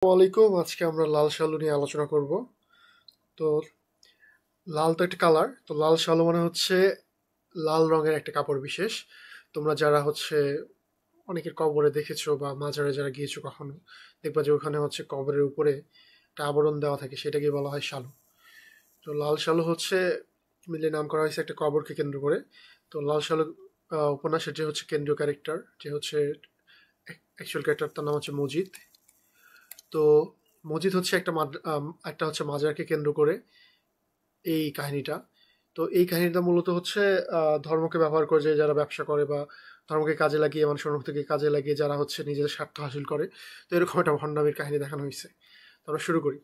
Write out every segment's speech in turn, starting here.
ওয়ালাইকুম। আজকে আমরা লাল শালু নিয়ে আলোচনা করব। তো লাল তো একটা কালার, তো লাল শালু মানে হচ্ছে লাল রঙের একটা কাপড় বিশেষ। তোমরা যারা অনেকের কবরে দেখেছো বা মাজারে যারা গিয়েছো কখনো, দেখবা যে ওখানে কবরের উপরে একটা আবরণ দেওয়া থাকে, সেটাকে বলা হয় শালু। তো লাল শালু মিলে নাম করা হয়েছে একটা কবরকে কেন্দ্র করে। তো লাল শালু উপন্যাসের যে কেন্দ্রীয় ক্যারেক্টার, যে অ্যাকচুয়াল ক্যারেক্টার, তার নাম হচ্ছে মজিদ। তো মসজিদ একটা মাজারকে কেন্দ্র করে এই কাহিনীটা। তো এই কাহিনীটা মূলত ধর্মকে ব্যবহার করে, যে যারা ব্যবসা করে বা ধর্মকে কাজে লাগিয়ে, মানুষের মুক্তিকে কাজে লাগিয়ে যারা নিজেদের স্বার্থ হাসিল করে। তো এরকম একটা ভণ্ডামির কাহিনী দেখানো হয়েছে। তো আমরা শুরু করি।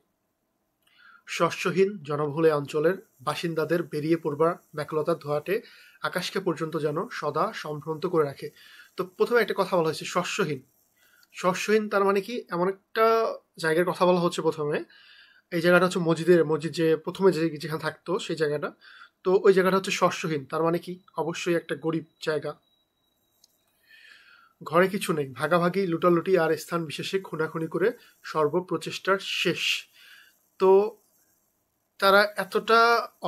শস্যহীন জনবহুল এই অঞ্চলের বাসিন্দাদের বেরিয়ে পড়বার ব্যাকুলতার ধোঁয়াটে আকাশকে পর্যন্ত যেন সদা সম্ভ্রান্ত করে রাখে। তো প্রথমে একটা কথা বলা হয়েছে শস্যহীন। শস্যহীন তার মানে কি, এমন একটা জায়গার কথা বলা হচ্ছে প্রথমে। এই জায়গাটা হচ্ছে মসজিদ যে প্রথমে যেখানে থাকতো সেই জায়গাটা। তো ওই জায়গাটা হচ্ছে শস্যহীন, তার মানে কি অবশ্যই একটা গরিব জায়গা। ঘরে কিছু নেই, ভাগাভাগি, লুটালুটি আর স্থান বিশেষে খুনাখুনি করে সর্বপ্রচেষ্টার শেষ। তো তারা এতটা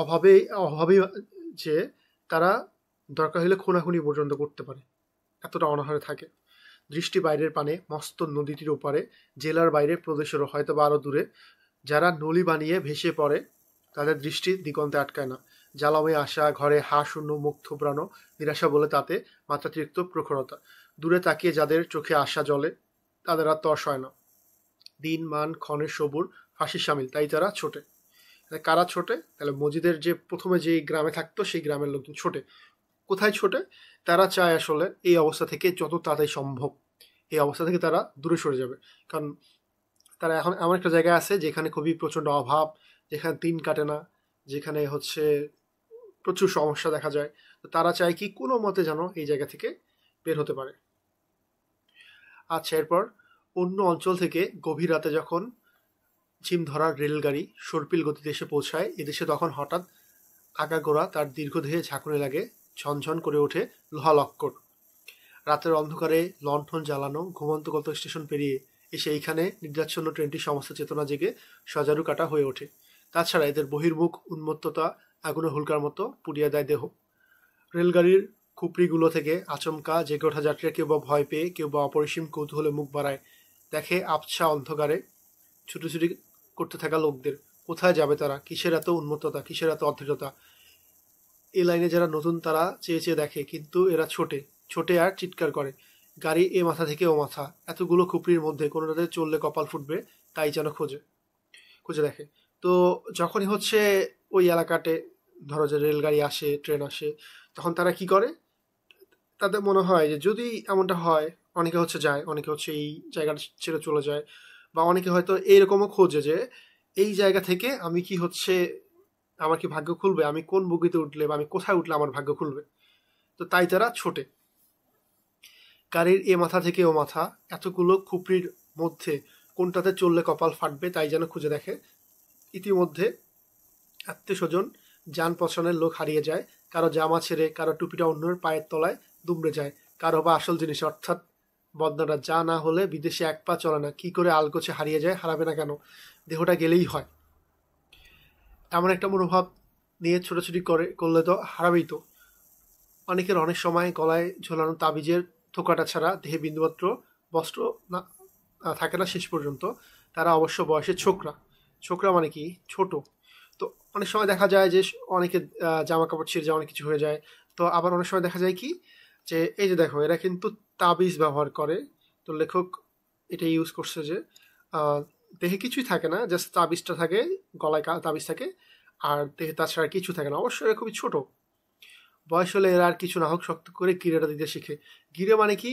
অভাবে অভাবী যে তারা দরকার হলে খুনাখুনি পর্যন্ত করতে পারে, এতটা অনাহারে থাকে। দৃষ্টি বাইরের পানে, মস্ত নদীটির ওপারে, জেলার বাইরে, প্রদেশেরও হয়তো বা আরো দূরে, যারা নলি বানিয়ে ভেসে পড়ে, তাদের দৃষ্টি দিগন্তে আটকায় না। জ্বালাময় আশা, ঘরে হা শূন্য, মুখ থুবড়ানো, নিরাশা বলে তাতে মাত্রাতিরিক্ত প্রখরতা। দূরে তাকিয়ে যাদের চোখে আশা জ্বলে, তাদের আর তর্স হয় না। দিন মান ক্ষণের সবুর ফাঁসির সামিল, তাই তারা ছোটে। কারা ছোটে? তাহলে মসজিদের যে প্রথমে যে গ্রামে থাকতো সেই গ্রামের লোকজন ছোটে। কোথায় ছোটে? তারা চায় এই অবস্থা থেকে যত তাড়াতাড়ি সম্ভব এই অবস্থা থেকে তারা দূরে সরে যাবে। কারণ তারা এখন এমন একটা জায়গায় আছে যেখানে খুবই প্রচণ্ড অভাব, যেখানে দিন কাটে না, যেখানে প্রচুর সমস্যা দেখা যায়। তো তারা চায় কি কোনো মতে যেন এই জায়গা থেকে বের হতে পারে। আচ্ছা, এরপর অন্য অঞ্চল থেকে গভীর রাতে যখন ঝিম ধরার রেলগাড়ি সর্পিল গতিতে এসে পৌঁছায় এদেশে, তখন হঠাৎ আগাগোড়া তার দীর্ঘদেহে ঝাঁকুনি লাগে, ঝনঝন করে ওঠে লোহা লক্কর। রাতের অন্ধকারে লণ্ঠন জ্বালানো ঘুমন্ত গত স্টেশন পেরিয়ে এসে এইখানে নির্যাচ্ছন্ন ট্রেনটি সমস্ত চেতনা জেগে সজারু কাটা হয়ে ওঠে। তাছাড়া এদের বহির্মুখ উন্মত্ততা আগুনে হুলকার মতো পুড়িয়ে দেয় দেহ। রেলগাড়ির খুপড়িগুলো থেকে আচমকা জেগে ওঠা যাত্রীরা কেউ বা ভয় পেয়ে, কেউ বা অপরিসীম কৌতূহলে মুখ বাড়ায়, দেখে আবছা অন্ধকারে ছুটোছুটি করতে থাকা লোকদের। কোথায় যাবে তারা? কিসের এত উন্মত্ততা, কিসের এত অধীরতা? এই লাইনে যারা নতুন তারা চেয়ে চেয়ে দেখে, কিন্তু এরা ছোটে, ছোটে আর চিৎকার করে। গাড়ি এ মাথা থেকে ও মাথা, এতগুলো খুপড়ির মধ্যে কোনোটাতে চললে কপাল ফুটবে, তাই যেন খুঁজে খুঁজে দেখে। তো যখনই ওই এলাকাতে, ধরো যে রেলগাড়ি আসে, ট্রেন আসে, তখন তারা কি করে? তাদের মনে হয় যে যদি এমনটা হয়, অনেকে যায়, অনেকে এই জায়গাটা ছেড়ে চলে যায়, বা অনেকে হয়তো এইরকমও খোঁজে যে এই জায়গা থেকে আমি কি আমার কি ভাগ্য খুলবে, আমি কোন বগিতে উঠলে বা আমি কোথায় উঠলে আমার ভাগ্য খুলবে। তো তাই তারা ছোটে। গাড়ির এ মাথা থেকে ও মাথা, এতগুলো খুপড়ির মধ্যে কোনটাতে চললে কপাল ফাটবে, তাই যেন খুঁজে দেখে। ইতিমধ্যে আত্মীয় স্বজন, যান পছন্দের লোক হারিয়ে যায়, কারো জামা ছেড়ে, কারো টুপিটা অন্যের পায়ের তলায় দুমড়ে যায়, কারো বা আসল জিনিস অর্থাৎ বদনাটা যা না হলে বিদেশে এক পা চলে না। কি করে আলগোছে হারিয়ে যায়? হারাবে না কেন? দেহটা গেলেই হয়। এমন একটা মনোভাব নিয়ে ছোটাছুটি করলে তো হারাবেই। তো অনেকের অনেক সময় গলায় ঝোলানো তাবিজের থোকাটা ছাড়া দেহে বিন্দুমাত্র বস্ত্র না থাকে না শেষ পর্যন্ত। তারা অবশ্য বয়সে ছোকরা। ছোকরা মানে কি? ছোট। তো অনেক সময় দেখা যায় যে অনেকে জামা কাপড় ছিঁড়ে যায়, অনেক কিছু হয়ে যায়। তো আবার অনেক সময় দেখা যায় কি, যে এই যে দেখো, এরা কিন্তু তাবিজ ব্যবহার করে। তো লেখক এটা ইউজ করছে যে দেহে কিছুই থাকে না, জাস্ট তাবিজটা থাকে, গলায় তাবিজ থাকে, আর দেহে তাছাড়া কিছু থাকে না। অবশ্যই এরা খুবই ছোট। বয়স হলে এরা আর কিছু না হোক শক্ত করে গিরেটা দিতে শিখে। গিরে মানে কি,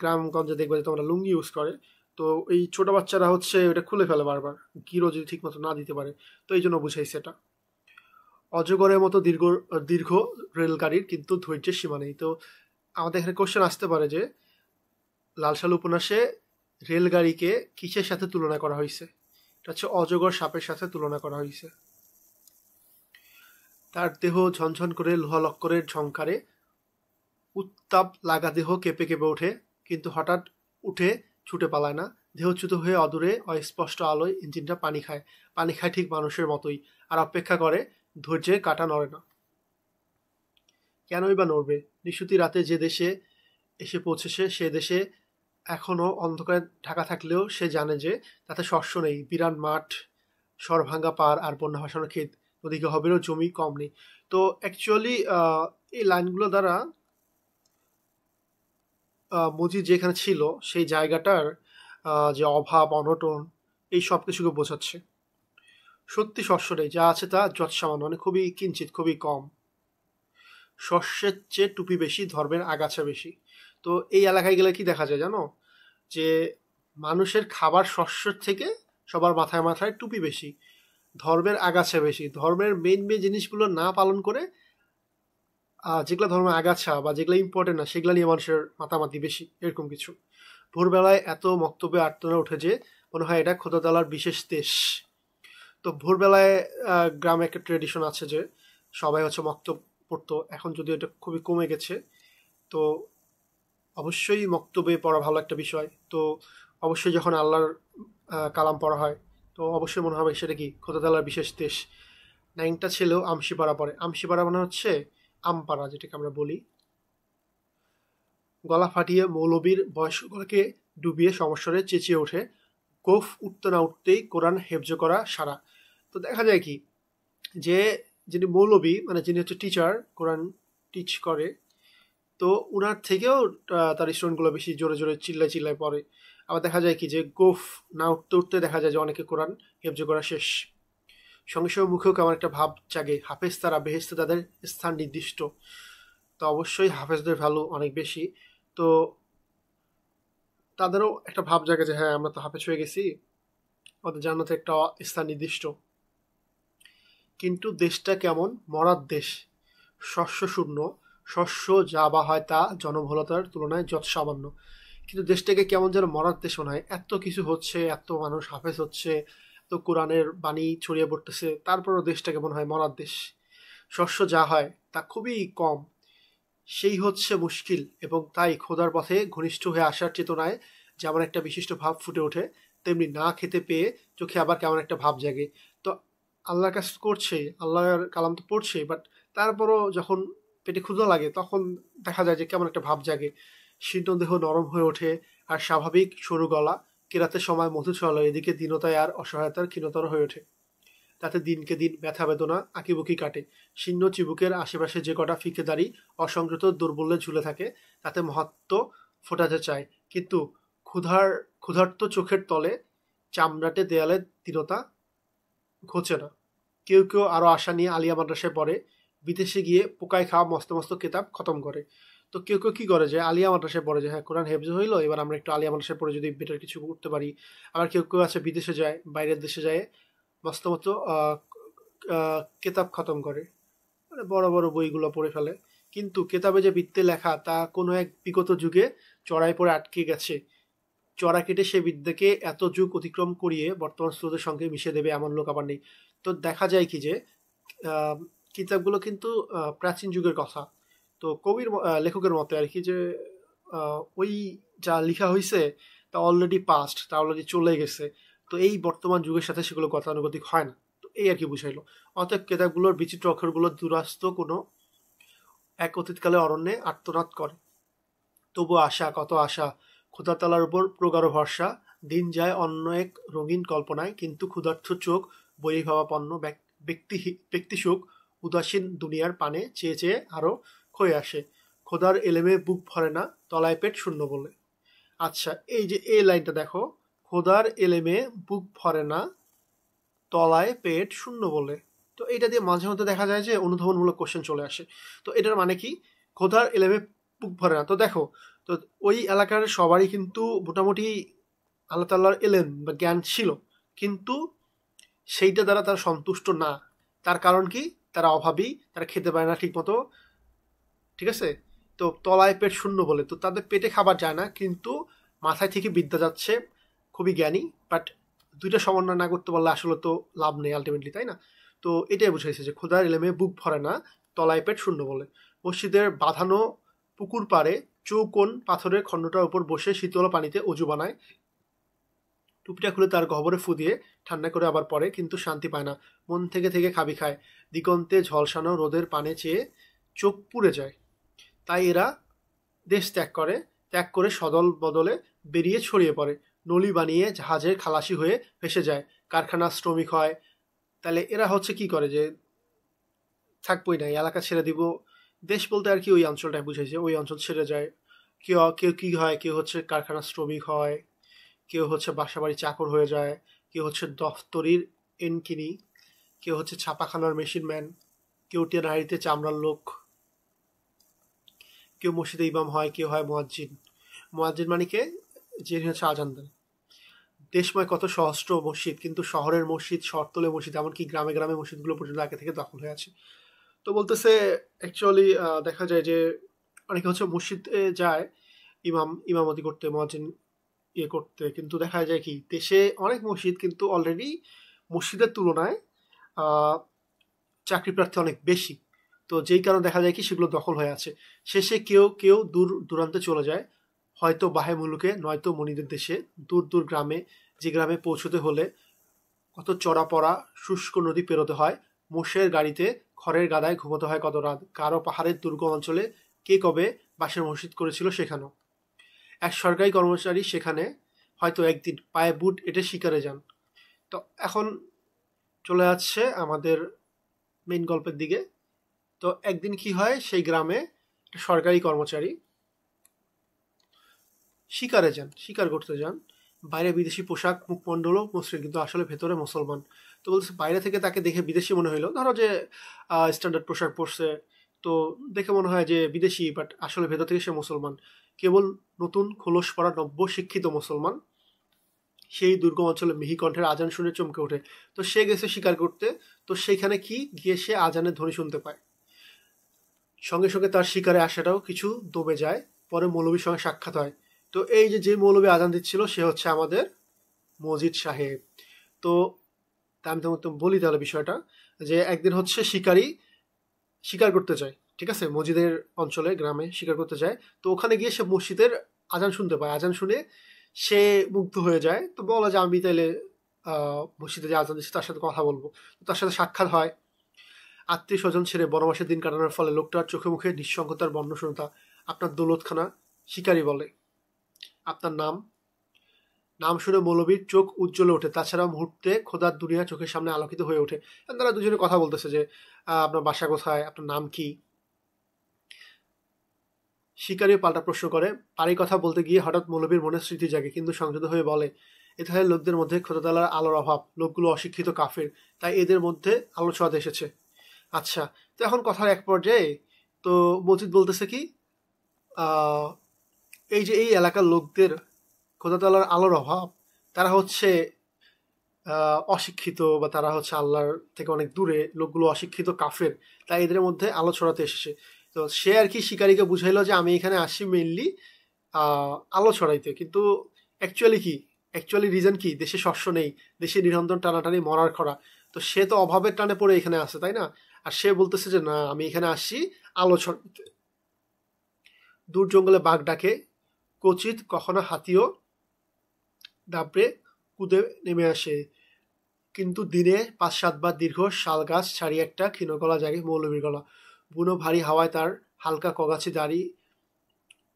গ্রামগঞ্জে দেখবে যে তোমরা লুঙ্গি ইউজ করে। তো এই ছোট বাচ্চারা ওটা খুলে ফেলে বারবার, গিরো যদি ঠিক মতো না দিতে পারে। তো এই জন্য বুঝাইছে এটা। অজগরের মতো দীর্ঘ দীর্ঘ রেলগাড়ির কিন্তু ধৈর্যের সীমা নেই। তো আমাদের এখানে কোশ্চেন আসতে পারে যে লাল সালু উপন্যাসে রেলগাড়িকে কিসের সাথে তুলনা করা হয়েছে? এটা অজগর সাপের সাথে তুলনা করা হয়েছে। তার দেহ ঝনঝন করে লোহা লক্করের ঝংকারে, উত্তাপ লাগা দেহ কেঁপে কেঁপে ওঠে, কিন্তু হঠাৎ উঠে ছুটে পালায় না। দেহচ্যুত হয়ে অদূরে অস্পষ্ট আলোয় ইঞ্জিনটা পানি খায় ঠিক মানুষের মতোই, আর অপেক্ষা করে, ধৈর্যের কাঁটা নড়ে না। কেনই বা নড়বে? নিশুতি রাতে যে দেশে এসে পৌঁছেছে সে দেশে এখনো অন্ধকারে ঢাকা থাকলেও সে জানে যে তাতে শস্য নেই, বিরান মাঠ, সরভাঙ্গা পার আর বন্যা ভাসানো ক্ষেত, নদীকে হবেরও জমি কম নেই। তো অ্যাকচুয়ালি এই লাইনগুলো দ্বারা মজিদ যেখানে ছিল সেই জায়গাটার যে অভাব অনটন এই সব কিছুকে বোঝাচ্ছে। সত্যি শস্য নেই, যা আছে তা যৎসামান্য, মানে খুবই কিঞ্চিত, খুবই কম। শস্যের চেয়ে টুপি বেশি, ধর্মের আগাছা বেশি। তো এই এলাকায় গেলে কি দেখা যায় জানো, যে মানুষের খাবার শস্যের থেকে সবার মাথায় মাথায় টুপি বেশি, ধর্মের আগাছা বেশি। ধর্মের মেইন জিনিসগুলো না পালন করে যেগুলো ধর্মের আগাছা বা যেগুলো ইম্পর্টেন্ট না সেগুলো নিয়ে মানুষের মাতামাতি বেশি, এরকম কিছু। ভোরবেলায় এত বক্তব্যে আর্তনা উঠে যে মনে হয় এটা খোদাতালার বিশেষ দেশ। তো ভোরবেলায় গ্রামে একটা ট্রেডিশন আছে যে সবাই হচ্ছে মক্তব পড়তো, এখন যদিও এটা খুবই কমে গেছে। তো অবশ্যই মক্তবে পড়া ভালো একটা বিষয়। তো অবশ্যই যখন আল্লাহর কালাম পড়া হয় তো অবশ্যই মনে হবে সেটা কি খোদাতালার বিশেষ দেশ। নাইনটা ছেলেও আমশিপাড়া পড়ে। আমশিপাড়া মানে হচ্ছে আমপাড়া, যেটাকে আমরা বলি। গলা ফাটিয়ে মৌলবীর বয়স গলাকে ডুবিয়ে সমস্যারে চেঁচিয়ে ওঠে, কোফ উঠতে না উঠতেই কোরআন হেফজ করা সারা। তো দেখা যায় কি যে যিনি মৌলবী, মানে যিনি হচ্ছে টিচার, কোরআন টিচ করে, তো উনার থেকেও তার স্টুডেন্টগুলো বেশি জোরে জোরে চিল্লায় পড়ে। আবার দেখা যায় কি যে গোফ না উঠতে উঠতে দেখা যায় যে অনেকে কোরআন হেফজ করা শেষ। সঙ্গে সঙ্গে মুখেও কেমন একটা ভাব জাগে, হাফেজ তারা, বেহেশতে তাদের স্থান নির্দিষ্ট। তো অবশ্যই হাফেজদের ভ্যালু অনেক বেশি। তো তাদেরও একটা ভাব জাগে যে হ্যাঁ আমরা তো হাফেজ হয়ে গেছি, আমাদের জান্নাতে একটা স্থান নির্দিষ্ট। কিন্তু দেশটা কেমন মরার দেশ, শস্য শূন্য, শস্য যা বা হয় তা জনবহুলতার তুলনায় যত সামান্য। কিন্তু দেশটাকে কেমন যেন মরার দেশ মনে হয়, এত কিছু হচ্ছে, এত মানুষ হাফেজ হচ্ছে, এত কোরআনের বাণী ছড়িয়ে পড়তেছে, তারপরও দেশটাকে মনে হয় মরার দেশ। শস্য যা হয় তা খুবই কম, সেই হচ্ছে মুশকিল। এবং তাই খোদার পথে ঘনিষ্ঠ হয়ে আসার চেতনায় যেমন একটা বিশিষ্ট ভাব ফুটে ওঠে, তেমনি না খেতে পেয়ে চোখে আবার কেমন একটা ভাব জাগে। তো আল্লাহর কাজ করছে, আল্লাহর কালাম তো পড়ছে, বাট তারপরও যখন পেটে ক্ষুধা লাগে তখন দেখা যায় যে কেমন একটা ভাব জাগে, শীর্ণ দেহ নরম হয়ে ওঠে, আর স্বাভাবিক সরু গলা কেরাতের সময় মধু ছড়ালো, এদিকে দীনতায় আর অসহায়তার ক্ষীণতর হয়ে ওঠে। তাতে দিনকে দিন ব্যথা বেদনা আঁকিবুকি কাটে। শীর্ণ চিবুকের আশেপাশে যে কটা ফিকে দাড়ি অসংযত দুর্বল্যে ঝুলে থাকে তাতে মহাত্ম ফোটাতে চায়, কিন্তু ক্ষুধার্ত চোখের তলে চামড়াটে দেয়ালে দৃঢ়তা ঘোচে না। কেউ কেউ আরও আশা নিয়ে আলিয়া মাদ্রাসায় পড়ে, বিদেশে গিয়ে পোকায় খাওয়া মস্ত মস্ত কেতাব খতম করে। তো কেউ কেউ কী করে যে আলিয়া মাদ্রাসায় পড়ে যে হ্যাঁ কোরআন হেফজ হইলো, এবার আমরা একটু আলিয়া মাদ্রাসায় পড়ে যদি বেটার কিছু করতে পারি। আবার কেউ কেউ আছে বিদেশে যায়, বাইরের দেশে যায়, মস্ত মস্ত কেতাব খতম করে, মানে বড় বড় বইগুলো পড়ে ফেলে। কিন্তু কেতাবে যে বিদ্যে লেখা তা কোনো এক বিগত যুগে চড়াই পড়ে আটকে গেছে। চড়া কেটে সে বিদ্যাকে এত যুগ অতিক্রম করিয়ে বর্তমান স্রোতের সঙ্গে মিশে দেবে এমন লোক আবার নেই। তো দেখা যায় কি যে আহ, কিতাবগুলো কিন্তু প্রাচীন যুগের কথা। তো কবির লেখকের মতে আর কি যে ওই যা লেখা হয়েছে তা অলরেডি পাস্ট, তা অলরেডি চলে গেছে। তো এই বর্তমান যুগের সাথে সেগুলো গতানুগতিক হয় না। তো এই আর কি বুঝাইলো। অতএব কেতাবগুলোর বিচিত্র অক্ষরগুলো দুরাস্ত কোনো এক অতীতকালে অরণ্যে আর্তনাদ করে। তবু আশা, কত আশা, ক্ষুধাতালার উপর প্রগাঢ় ভরসা। দিন যায় অন্য এক রঙিন কল্পনায়, কিন্তু ক্ষুধার্থ চোখ বহির্ভাবাপন্ন ব্যক্তি সুখ উদাসীন দুনিয়ার পানে চেয়ে চেয়ে আরো ক্ষয়ে আসে। খোদার এলেমে বুক ভরে না, তলায় পেট শূন্য বলে। আচ্ছা, এই যে এই লাইনটা দেখো, খোদার এলেমে বুক ভরে না, তলায় পেট শূন্য বলে। তো এইটা দিয়ে মাঝে মধ্যে দেখা যায় যে অনুধাবনমূলক কোশ্চেন চলে আসে। তো এটার মানে কি, খোদার এলেমে বুক ভরে না। তো দেখো, তো ওই এলাকার সবারই কিন্তু মোটামুটি আল্লাহ তাল্লাহর এলেম বা জ্ঞান ছিল, কিন্তু সেইটা দ্বারা তারা সন্তুষ্ট না। তার কারণ কি, তারা অভাবী, তারা খেতে পারে না ঠিক মতো, ঠিক আছে। তো তলায় পেট শূন্য বলে, তো তাদের পেটে খাবার যায় না, কিন্তু মাথায় থেকে বিদ্যা যাচ্ছে, খুবই জ্ঞানী, বাট দুইটা সমন্বয় না করতে পারলে আসলে তো লাভ নেই আলটিমেটলি, তাই না? তো এটাই বুঝাইছে যে খোদার এলেমে বুক ভরে না, তলায় পেট শূন্য বলে। মসজিদের বাঁধানো পুকুর পাড়ে চৌকোন পাথরের খণ্ডটার উপর বসে শীতল পানিতে অজু বানায়, টুপিটা খুলে তার গহ্বরে ফু দিয়ে ঠান্ডা করে আবার পরে, কিন্তু শান্তি পায় না। মন থেকে থেকে খাবি খায়। দিগন্তে ঝলসানো রোদের পানে চেয়ে চোখ পুড়ে যায়। তাই এরা দেশ ত্যাগ করে সদল বদলে বেরিয়ে ছড়িয়ে পড়ে। নলি বানিয়ে জাহাজের খালাসি হয়ে ভেসে যায়, কারখানার শ্রমিক হয়। তাহলে এরা হচ্ছে কি করে, যে থাকবোই না, এই এলাকা ছেড়ে দিব। দেশ বলতে আর কি ওই অঞ্চলটাই বুঝাইছে, ওই অঞ্চল ছেড়ে যায়। কেউ কেউ কি হয়, কেউ হচ্ছে কারখানার শ্রমিক হয়, কেউ হচ্ছে বাসাবাড়ি চাকর হয়ে যায়, কেউ হচ্ছে দফতরির এনকিনি, কেউ হচ্ছে ছাপাখানার মেশিন ম্যান, কেউ টেনারিতে চামড়ার লোক, কেউ মসজিদে ইমাম হয়, কেউ হয় মুয়াজ্জিন। মুয়াজ্জিন মানে কে, যিনি হচ্ছে আজান দেন। দেশময় কত সহস্র মসজিদ, কিন্তু শহরের মসজিদ, শহরতলে মসজিদ, এমনকি গ্রামে গ্রামে মসজিদগুলো পর্যন্ত আগে থেকে দখল হয়ে আছে। তো বলতেছে অ্যাকচুয়ালি দেখা যায় যে অনেকে হচ্ছে মসজিদে যায় ইমামতি করতে, মুয়াজ্জিন করতে, কিন্তু দেখা যায় কি দেশে অনেক মসজিদ কিন্তু অলরেডি মসজিদের তুলনায় চাকরি প্রার্থী অনেক বেশি। তো যেই কারণে দেখা যায় কি সেগুলো দখল হয়ে আছে। শেষে কেউ কেউ দূর দূরান্তে চলে যায়, হয়তো বাহে মুলুকে, নয়তো মনিদের দেশে, দূর দূর গ্রামে। যে গ্রামে পৌঁছতে হলে কত চড়া পড়া শুষ্ক নদী পেরোতে হয়, মোষের গাড়িতে খড়ের গাদায় ঘুমোতে হয় কত রাত, কারো পাহাড়ের দুর্গম অঞ্চলে কে কবে বাঁশের মসজিদ করেছিল সেখানেও। এক সরকারি কর্মচারী সেখানে হয়তো একদিন পায়ে বুট এঁটে শিকারে যান। তো এখন চলে যাচ্ছে আমাদের মেইন গল্পের দিকে। তো একদিন কি হয়, সেই গ্রামে একটা সরকারি কর্মচারী শিকার করতে যান। বাইরে বিদেশি পোশাক, মুখমণ্ডলও মসৃণ, কিন্তু আসলে ভেতরে মুসলমান। তো বলছে বাইরে থেকে তাকে দেখে বিদেশি মনে হইলো, ধরো যে স্ট্যান্ডার্ড পোশাক পরছে, তো দেখে মনে হয় যে বিদেশি, বাট আসলে ভেতর থেকে সে মুসলমান। কেবল নতুন খোলস পরা নব্য শিক্ষিত মুসলমান সেই দুর্গম অঞ্চলে মিহি কণ্ঠের আজান শুনে চমকে ওঠে। তো সে গেছে শিকার করতে, তো সেইখানে কি গিয়ে সে আজানের ধ্বনি শুনতে পায়। সঙ্গে সঙ্গে তার শিকারে আসাটাও কিছু দমে যায়। পরে মৌলবীর সঙ্গে সাক্ষাৎ হয়। তো এই যে মৌলবী আজান দিচ্ছিল সে হচ্ছে আমাদের মজিদ সাহেব। তো আমি তোমাকে বলি তাহলে বিষয়টা, যে একদিন হচ্ছে শিকার করতে যায়, ঠিক আছে, মসজিদের অঞ্চলে গ্রামে শিকার করতে যায়। তো ওখানে গিয়ে সে মসজিদের আজান শুনতে পায়। আজান শুনে সে মুগ্ধ হয়ে যায়। তো বলা যে আমি তাইলে মসজিদে যে আজান দিচ্ছে তার সাথে কথা বলবো। তো তার সাথে সাক্ষাৎ হয়। আত্মীয় স্বজন ছেড়ে বনবাসের দিন কাটানোর ফলে লোকটার চোখে মুখে নিঃসঙ্গতার বর্ণশূন্যতা। আপনার দৌলতখানা? শিকারী বলে। আপনার নাম শুনে মৌলবীর চোখ উজ্জ্বলে ওঠে। তাছাড়া মুহূর্তে খোদার দুনিয়া চোখের সামনে আলোকিত হয়ে ওঠে। তারা দুজনে কথা বলতেছে যে আপনার বাসা কোথায়, আপনার নাম কি। শিকারী পাল্টা প্রশ্ন করে। পারি কথা বলতে গিয়ে হঠাৎ মৌলবীর মনে স্মৃতি জাগে, কিন্তু সংযত হয়ে বলে, এথায় লোকদের মধ্যে খোদাতালার আলোর অভাব, লোকগুলো অশিক্ষিত কাফের, তাই এদের মধ্যে আলো ছোঁয়াতে এসেছে। আচ্ছা, তো এখন কথার এক পর্যায়ে তো মজিদ বলতেছে কি, এই যে এই এলাকার লোকদের খোদাতালার আলোর অভাব, তারা হচ্ছে অশিক্ষিত, বা তারা হচ্ছে আল্লাহর থেকে অনেক দূরে, লোকগুলো অশিক্ষিত কাফের, তাই এদের মধ্যে আলো ছড়াতে এসেছে। তো সে আর কি শিকারীকে বুঝাইলো যে আমি এখানে আসি মেইনলি আলো ছড়াইতে, কিন্তু অ্যাকচুয়ালি রিজন কি, দেশে শস্য নেই, দেশে নিরন্তর টানাটানি মরার খরা। তো সে তো অভাবের টানে পড়ে এখানে আসে, তাই না? আর সে বলতেছে যে না, আমি এখানে আসি আলো ছড়াইতে। দূর জঙ্গলে বাঘ ডাকে, কচিত কখনো হাতিও দাবড়ে কুদে নেমে আসে, কিন্তু দিনে 5-7 বার দীর্ঘ শাল গাছ ছাড়িয়ে একটা ক্ষীণ গলা জাগে মৌলবীর গলা। বুনো ভারী হাওয়ায় তার হালকা কগাছি দাড়ি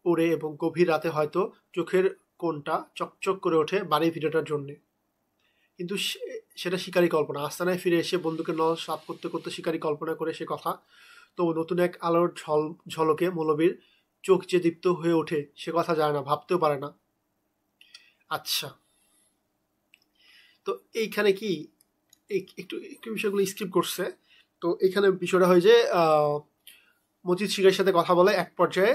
ওড়ে, এবং গভীর রাতে হয়তো চোখের কোণটা চকচক করে ওঠে বাড়ি ভিড়াটার জন্যে। কিন্তু সেটা শিকারী কল্পনা। আস্তানায় ফিরে এসে বন্দুকের নল সাফ করতে করতে শিকারী কল্পনা করে সে কথা। তো নতুন এক আলোর ঝলকে মৌলবীর চোখ যে দীপ্ত হয়ে ওঠে সে কথা যায় না, ভাবতেও পারে না। আচ্ছা, তো এইখানে কি একটু একটু বিষয়গুলো স্কিপ করছে। তো এখানে বিষয়টা হয় যে মজিদ শিকারীর সাথে কথা বলে। এক পর্যায়ে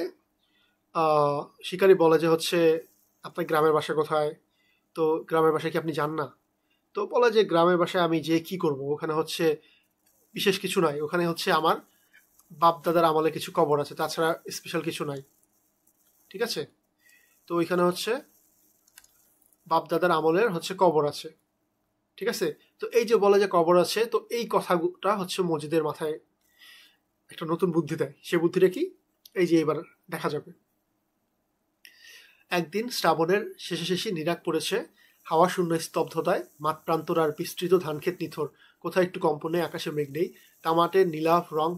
শিকারী বলে যে হচ্ছে আপনার গ্রামের বাসা কোথায়, তো গ্রামের বাসায় কি আপনি যান না? তো বলে যে গ্রামের বাসায় আমি যে কি করব, ওখানে হচ্ছে বিশেষ কিছু নাই, ওখানে হচ্ছে আমার বাপ দাদার আমলে কিছু কবর আছে, তাছাড়া স্পেশাল কিছু নাই, ঠিক আছে। তো ওইখানে হচ্ছে বাপ দাদার আমলের হচ্ছে কবর আছে, ঠিক আছে। তো এই যে বলে যে কবর আছে, তো এই কথাটা হচ্ছে মজিদের মাথায় একটা নতুন বুদ্ধি দেয়। সে বুদ্ধিটা কি, এই যে এবার দেখা যাবে। একদিন শ্রাবণের শেষে নিরাগ পড়েছে, হাওয়া শূন্য স্তব্ধতায় মাঠ প্রান্তর আর বিস্তৃত ধানক্ষেত নিথর, কোথাও একটু কম্পনে, আকাশে মেঘ নেই, তামাটে নীলাভ রং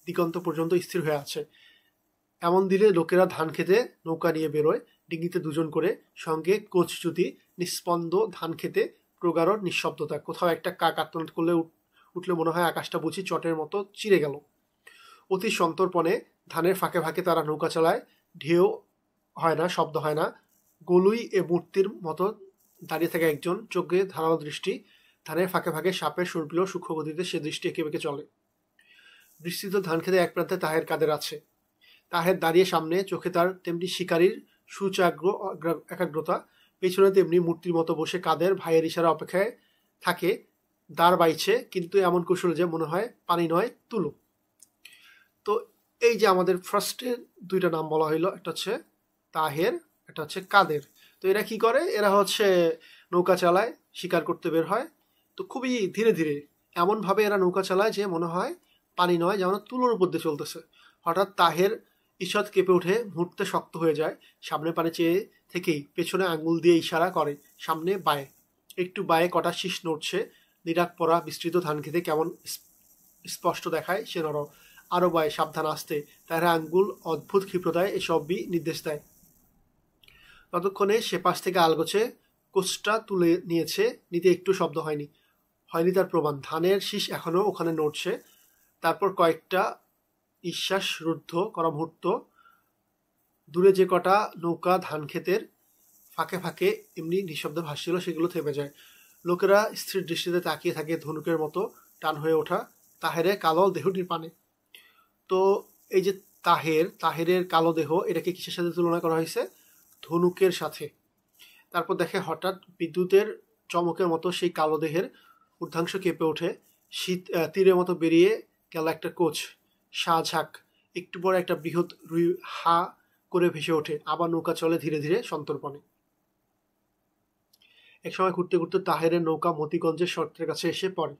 দিগন্ত পর্যন্ত স্থির হয়ে আছে। এমন দিলে লোকেরা ধান খেতে নৌকা নিয়ে বেরোয়, ডিঙিতে দুজন করে, সঙ্গে কোচ জুতি, নিস্পন্দ ধান খেতে প্রগাঢ় নিঃশব্দতা। কোথাও একটা কাক আর্তনাদ করলে উঠলে মনে হয় আকাশটা বুঝি চটের মতো চিরে গেল। অতি সন্তর্পণে ধানের ফাঁকে ফাঁকে তারা নৌকা চালায়, ঢেউ হয় না, শব্দ হয় না। গলুই এ মূর্তির মতো দাঁড়িয়ে থাকে একজন, চোখে ধারালো দৃষ্টি, ধানের ফাঁকে ফাঁকে সাপের সুরপিল সূক্ষ্ম গতিতে সে দৃষ্টি এঁকে বেঁকে চলে। বিস্তৃত ধান খেতে এক প্রান্তে তাহের কাদের আছে, তাহের দাঁড়িয়ে সামনে, চোখে তার তেমনি শিকারীর সুচাগ্র একাগ্রতা, পেছনে তেমনি মূর্তির মতো বসে কাদের ভাইয়ের ইশারা অপেক্ষায় থাকে। দাঁড় বাইছে, কিন্তু এমন কৌশল যে মনে হয় পানি নয় তুলো। তো এই যে আমাদের ফার্স্টে দুইটা নাম বলা হইলো, একটা হচ্ছে তাহের, একটা হচ্ছে কাদের। তো এরা কি করে, এরা হচ্ছে নৌকা চালায়, শিকার করতে বের হয়। তো খুবই ধীরে ধীরে এমনভাবে এরা নৌকা চালায় যে মনে হয় পানি নয়, যেমন তুলোর উপর দিয়ে চলতেছে। হঠাৎ তাহের ঈষৎ কেঁপে উঠে, মুহূর্তে শক্ত হয়ে যায়। সামনে পানে চেয়ে থেকেই পেছনে আঙ্গুল দিয়ে ইশারা করে, সামনে বায়ে। একটু বায়ে কটা শীষ নড়ছে, নিরাক পরা বিস্তৃত ধান খেতে কেমন স্পষ্ট দেখায় সে নরম। আরো বায়ে, সাবধান আসতে। তারা আঙ্গুল অদ্ভুত ক্ষিপ্রতায় এসবই নির্দেশ দেয়। ততক্ষণে সে পাশ থেকে আলগোছে কোচটা তুলে নিয়েছে, নিতে একটু শব্দ হয়নি, হয়নি তার প্রমাণ। ধানের শীষ এখনো ওখানে নড়ছে। তারপর কয়েকটা নিঃশ্বাস রুদ্ধ করা মুহূর্ত, দূরে যে কটা নৌকা ধান ক্ষেতের ফাঁকে ফাঁকে এমনি নিঃশব্দে ভাসছিল, সেগুলো থেমে যায়। লোকেরা স্থির দৃষ্টিতে তাকিয়ে থাকে ধনুকের মতো টান হয়ে ওঠা তাহেরে কালো দেহটির পানে। তো এই যে তাহেরের কালো দেহ, এটাকে কিসের সাথে তুলনা করা হয়েছে? ধনুকের সাথে। তারপর দেখে হঠাৎ বিদ্যুতের চমকের মতো সেই কালো দেহের ঊর্ধ্বাংশ কেঁপে ওঠে, শীত তীরের মতো বেরিয়ে গেল একটা কোচ, শাহঝাক। একটু পরে একটা বৃহৎ রুই হা করে ভেসে ওঠে, আবার নৌকা চলে ধীরে ধীরে সন্তর্পণে। এক সময় ঘুরতে ঘুরতে তাহেরের নৌকা মতিগঞ্জের শর্তের কাছে এসে পড়ে।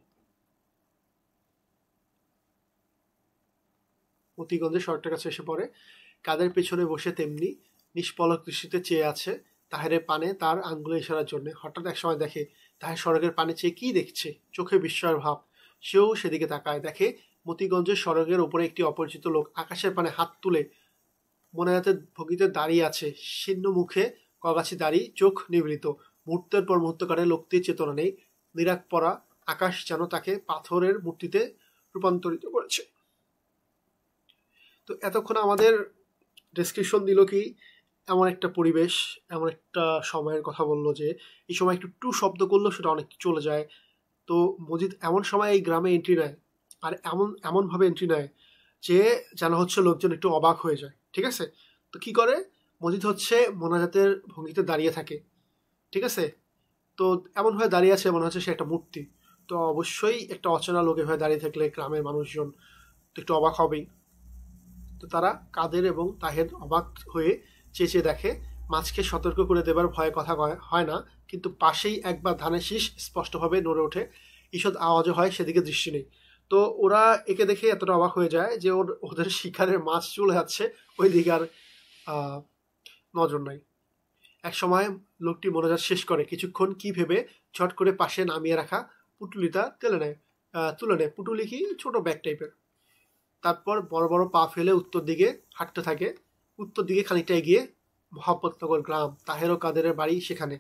কাদের পেছনে বসে তেমনি নিষ্পলক দৃষ্টিতে চেয়ে আছে তাহেরের পানে তার আঙ্গুলে ইশারার জন্য। হঠাৎ এক সময় দেখে তাহের সড়কের পানে চেয়ে কি দেখছে, চোখে বিস্ময়ের ভাব। সেও সেদিকে তাকায়, দেখে মতিগঞ্জের সড়কের উপরে একটি অপরিচিত লোক আকাশের পানে হাত তুলে মোনাজাতের ভঙ্গিতে দাঁড়িয়ে আছে, শীর্ণ মুখে, কগাছি দাড়ি, চোখ নিভৃত। মুহূর্তের পর মুহূর্ত কাটে, লোকটির চেতনা নেই। নিরাক পরা আকাশ যেন তাকে পাথরের মূর্তিতে রূপান্তরিত করেছে। তো এতক্ষণ আমাদের ডেসক্রিপশন দিল কি, এমন একটা পরিবেশ, এমন একটা সময়ের কথা বললো যে এই সময় একটু টু শব্দ করলো সেটা অনেক চলে যায়। তো মজিদ এমন সময় এই গ্রামে এন্ট্রি নেয়, আর এমনভাবে এন্ট্রি নেয় যে জানা হচ্ছে লোকজন একটু অবাক হয়ে যায়। ঠিক আছে, তো কি করে, মজিদ হচ্ছে মোনাজাতের ভঙ্গিতে দাঁড়িয়ে থাকে। ঠিক আছে, তো এমনভাবে দাঁড়িয়ে আছে মনে হচ্ছে সে একটা মূর্তি। তো অবশ্যই একটা অচেনা লোক এভাবে দাঁড়িয়ে থাকলে গ্রামের মানুষজন তো একটু অবাক হবেই। তো তারা কাদের এবং তাহের অবাক হয়ে চেঁচে দেখে। মাছকে সতর্ক করে দেবার ভয়ে কথা হয় না, কিন্তু পাশেই একবার ধানের শীষ স্পষ্টভাবে নড়ে ওঠে, ঈষৎ আওয়াজও হয়, সেদিকে দৃষ্টি নেই। তো ওরা একে দেখে এতটা অবাক হয়ে যায় যে ওদের শিকারের মাছ চলে যাচ্ছে, ওই দিকে আর নজর নাই। এক সময় লোকটি মোনাজাত শেষ করে কিছুক্ষণ কি ভেবে ছট করে পাশে নামিয়ে রাখা পুটুলিটা তুলে নেয়। পুটুলি কি, ছোট ব্যাগ টাইপের। তারপর বড় বড় পা ফেলে উত্তর দিকে হাঁটতে থাকে। উত্তর দিকে খানিকটা এগিয়ে মোহাম্মদনগর গ্রাম, তাহের ও কাদেরের বাড়ি সেখানে।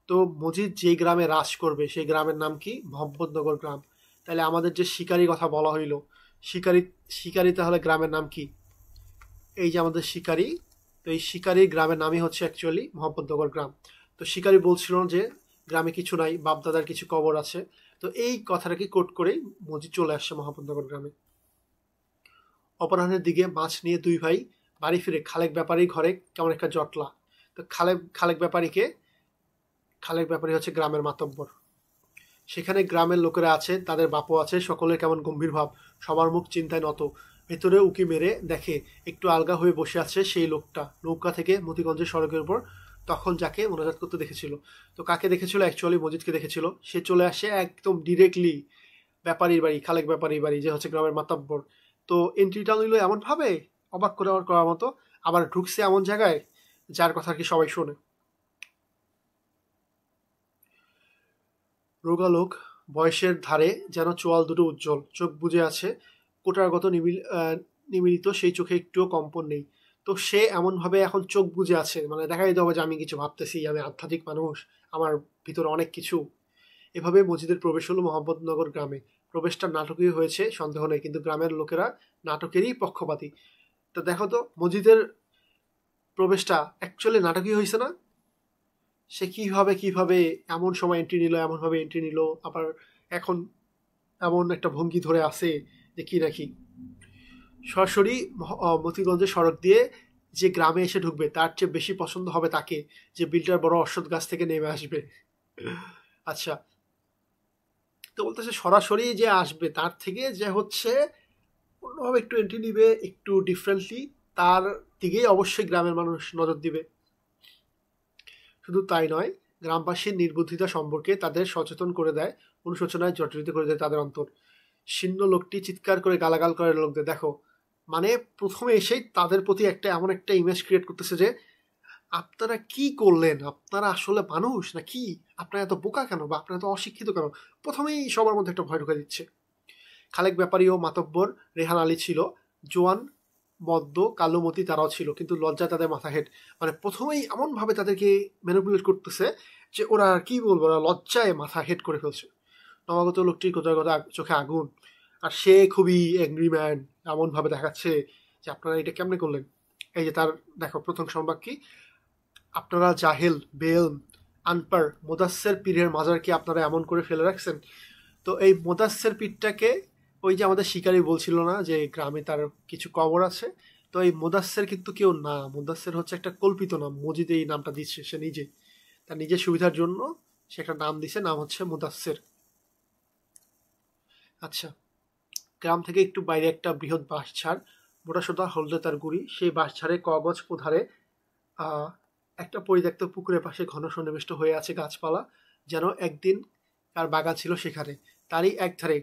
তো মজিদ যে গ্রামে রাজ করবে সেই গ্রামের নাম কি? মোহাম্মদনগর গ্রাম। তাহলে আমাদের যে শিকারী কথা বলা হইলো, শিকারী তাহলে গ্রামের নাম কি? এই যে আমাদের শিকারী, তো এই শিকারী গ্রামের নামই হচ্ছে অ্যাকচুয়ালি মোহাম্মদনগর গ্রাম। তো শিকারী বলছিল যে গ্রামে কিছু নাই, বাপদাদার কিছু কবর আছে। তো এই কথাটাকে কোট করেই মজিদ চলে আসছে মোহাম্মদনগর গ্রামে। অপরাহ্নের দিকে মাছ নিয়ে দুই ভাই বাড়ি ফিরে খালেক ব্যাপারী ঘরে কেমন একটা জটলা। তো খালেক ব্যাপারী হচ্ছে গ্রামের মাতব্বর। সেখানে গ্রামের লোকেরা আছে, তাদের বাপও আছে, সকলের কেমন গম্ভীর ভাব, সবার মুখ চিন্তায় নত। ভেতরে উকি মেরে দেখে একটু আলগা হয়ে বসে আছে সেই লোকটা, নৌকা থেকে মতিগঞ্জের সড়কের উপর, তখন যাকে মোনাজাত করতে দেখেছিল। তো কাকে দেখেছিল? অ্যাকচুয়ালি মজিদকে দেখেছিল। সে চলে আসে একদম ডিরেক্টলি ব্যাপারীর বাড়ি, খালেক ব্যাপারীর বাড়ি, যে হচ্ছে গ্রামের মাতব্বর। তো এন্ট্রিটা নিল এমন ভাবে, অবাক করার মতো, আবার ঢুকছে এমন জায়গায় যার কথা কি সবাই শোনে। রোগালোক বয়সের ধারে যেন চোয়াল দুটো উজ্জ্বল, চোখ বুজে আছে, কোটারগত নিমিলিত সেই চোখে একটুও কম্পন নেই। তো সে এমনভাবে এখন চোখ বুজে আছে, মানে দেখা যেতে হবে যে আমি কিছু ভাবতেছি, আমি আধ্যাত্মিক মানুষ, আমার ভিতরে অনেক কিছু। এভাবে মজিদের প্রবেশ হলো মোহাম্মদনগর গ্রামে। প্রবেশটা নাটকীয় হয়েছে সন্দেহ নেই, কিন্তু গ্রামের লোকেরা নাটকেরই পক্ষপাতী। তো দেখো তো মজিদের প্রবেশটা অ্যাকচুয়ালি নাটকীয় হয়েছে না? সে কিভাবে এমন সময় এন্ট্রি নিল, এমনভাবে এন্ট্রি নিল, আবার এখন এমন একটা ভঙ্গি ধরে আছে যে কি রাখি। সরাসরি মতিগঞ্জের সড়ক দিয়ে যে গ্রামে এসে ঢুকবে তার চেয়ে বেশি পছন্দ হবে তাকে যে বিলটার বড় অশ্বত্থ গাছ থেকে নেমে আসবে। আচ্ছা, তো বলতেছে সরাসরি যে আসবে তার থেকে যে হচ্ছে অন্যভাবে একটু এন্ট্রি নিবে, একটু ডিফারেন্টলি, তার দিকেই অবশ্যই গ্রামের মানুষ নজর দিবে। শুধু তাই নয়, গ্রামবাসীর নির্বুদ্ধিতা সম্পর্কে তাদের সচেতন করে দেয়, অনুশোচনায় জর্জরিত করে দেয় তাদের অন্তর। শীর্ণ লোকটি চিৎকার করে গালাগাল করে লোকদের, দেখো মানে প্রথমে এসেই তাদের প্রতি একটা এমন একটা ইমেজ ক্রিয়েট করতেছে যে আপনারা কি করলেন, আপনারা আসলে মানুষ না কি, আপনারা এত বোকা কেন, বা আপনারা এত অশিক্ষিত কেন, প্রথমেই সবার মধ্যে একটা ভয় ঢুকে দিচ্ছে। খালেক ব্যাপারী ও মাতব্বর রেহান আলী ছিল, জোয়ান মদ্য কালুমতি তারাও ছিল, কিন্তু লজ্জা তাদের মাথা হেট। মানে প্রথমেই এমনভাবে তাদেরকে ম্যানিপুলেট করতেছে যে ওরা আর কি বলবো, ওরা লজ্জায় মাথা হেট করে ফেলছে। নবাগত লোকটির কোথাও কথা চোখে আগুন, আর সে খুবই অ্যাংরি ম্যান, এমনভাবে দেখাচ্ছে যে আপনারা এটা কেমনে করলেন। এই যে তার দেখো প্রথম সংবাদ কি, আপনারা জাহেল, বেল, আনপার, মোদাস্সের পীরের মাজারকে আপনারা এমন করে ফেলে রাখছেন। তো এই মোদাস্সের পীরটাকে ওই যে আমাদের শিকারী বলছিল না যে গ্রামে তার কিছু কবর আছে, তো এই মোদাস্সের কিন্তু কেউ না, মোদাস্সের হচ্ছে একটা কল্পিত নাম, মজিদ এই নামটা দিচ্ছে সে নিজে, তার নিজের সুবিধার জন্য সে একটা নাম দিছে, নাম হচ্ছে মোদাস্সের। আচ্ছা, গ্রাম থেকে একটু বাইরে একটা বৃহৎ বাঁশঝাড়, মোটাসোটা হলদে তার গুড়ি, সেই বাঁশঝাড়ে কগজ পোধারে একটা পরিত্যক্ত পুকুরের পাশে ঘন সন্নিবিষ্ট হয়ে আছে গাছপালা, যেন একদিন তার বাগান ছিল সেখানে। তারই একধারে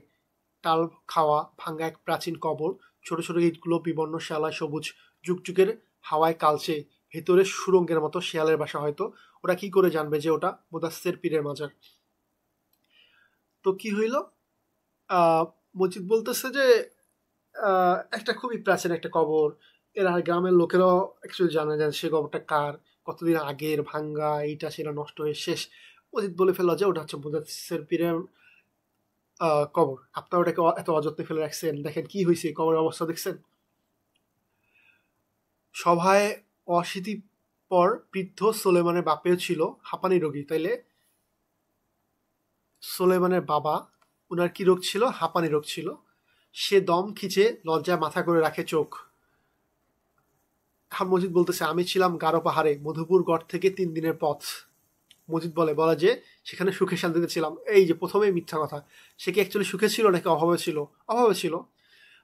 টাল খাওয়া ভাঙ্গা এক প্রাচীন কবর, ছোট ছোট ইটগুলো বিবর্ণ শ্যালায় সবুজ, যুগযুগের হাওয়ায় কালচে, ভেতরে সুরঙ্গের মতো শেয়ালের বাসা হয়তো। ওরা কি করে জানবে যে ওটা মোদাস্সের পীরের মাজার? তো কি হইল, মসজিদ বলতেছে যে একটা খুবই প্রাচীন একটা কবর, এরা গ্রামের লোকেরাও অ্যাকচুয়ালি জানে যে সে কবরটা কার, কতদিন আগের, ভাঙ্গা, এইটা সেটা নষ্ট হয়ে শেষ। মসজিদ বলে ফেললো যে ওটা হচ্ছে মুদাসসির পীরের কবর, আপনারা ওটাকে এত অযত্নে ফেলে রাখছেন, দেখেন কি হয়েছে, কবরের অবস্থা দেখছেন। সভায় অশীতিপর বৃদ্ধ সোলেমানের বাপেও ছিল হাঁপানি রোগী। তাইলে সোলেমানের বাবা, ওনার কি রোগ ছিল? হাঁপানি রোগ ছিল। সে দম খিচে লজ্জায় মাথা করে রাখে চোখ। এখন মজিদ বলতেছে, আমি ছিলাম গারো পাহাড়ে, মধুপুর গড় থেকে 3 দিনের পথ। মজিদ বলে যে সেখানে সুখে শান্তিতে ছিলাম। এই যে প্রথমেই মিথ্যা কথা, সে কি অ্যাকচুয়ালি সুখে ছিল নাকি অভাবে ছিল? অভাবে ছিল,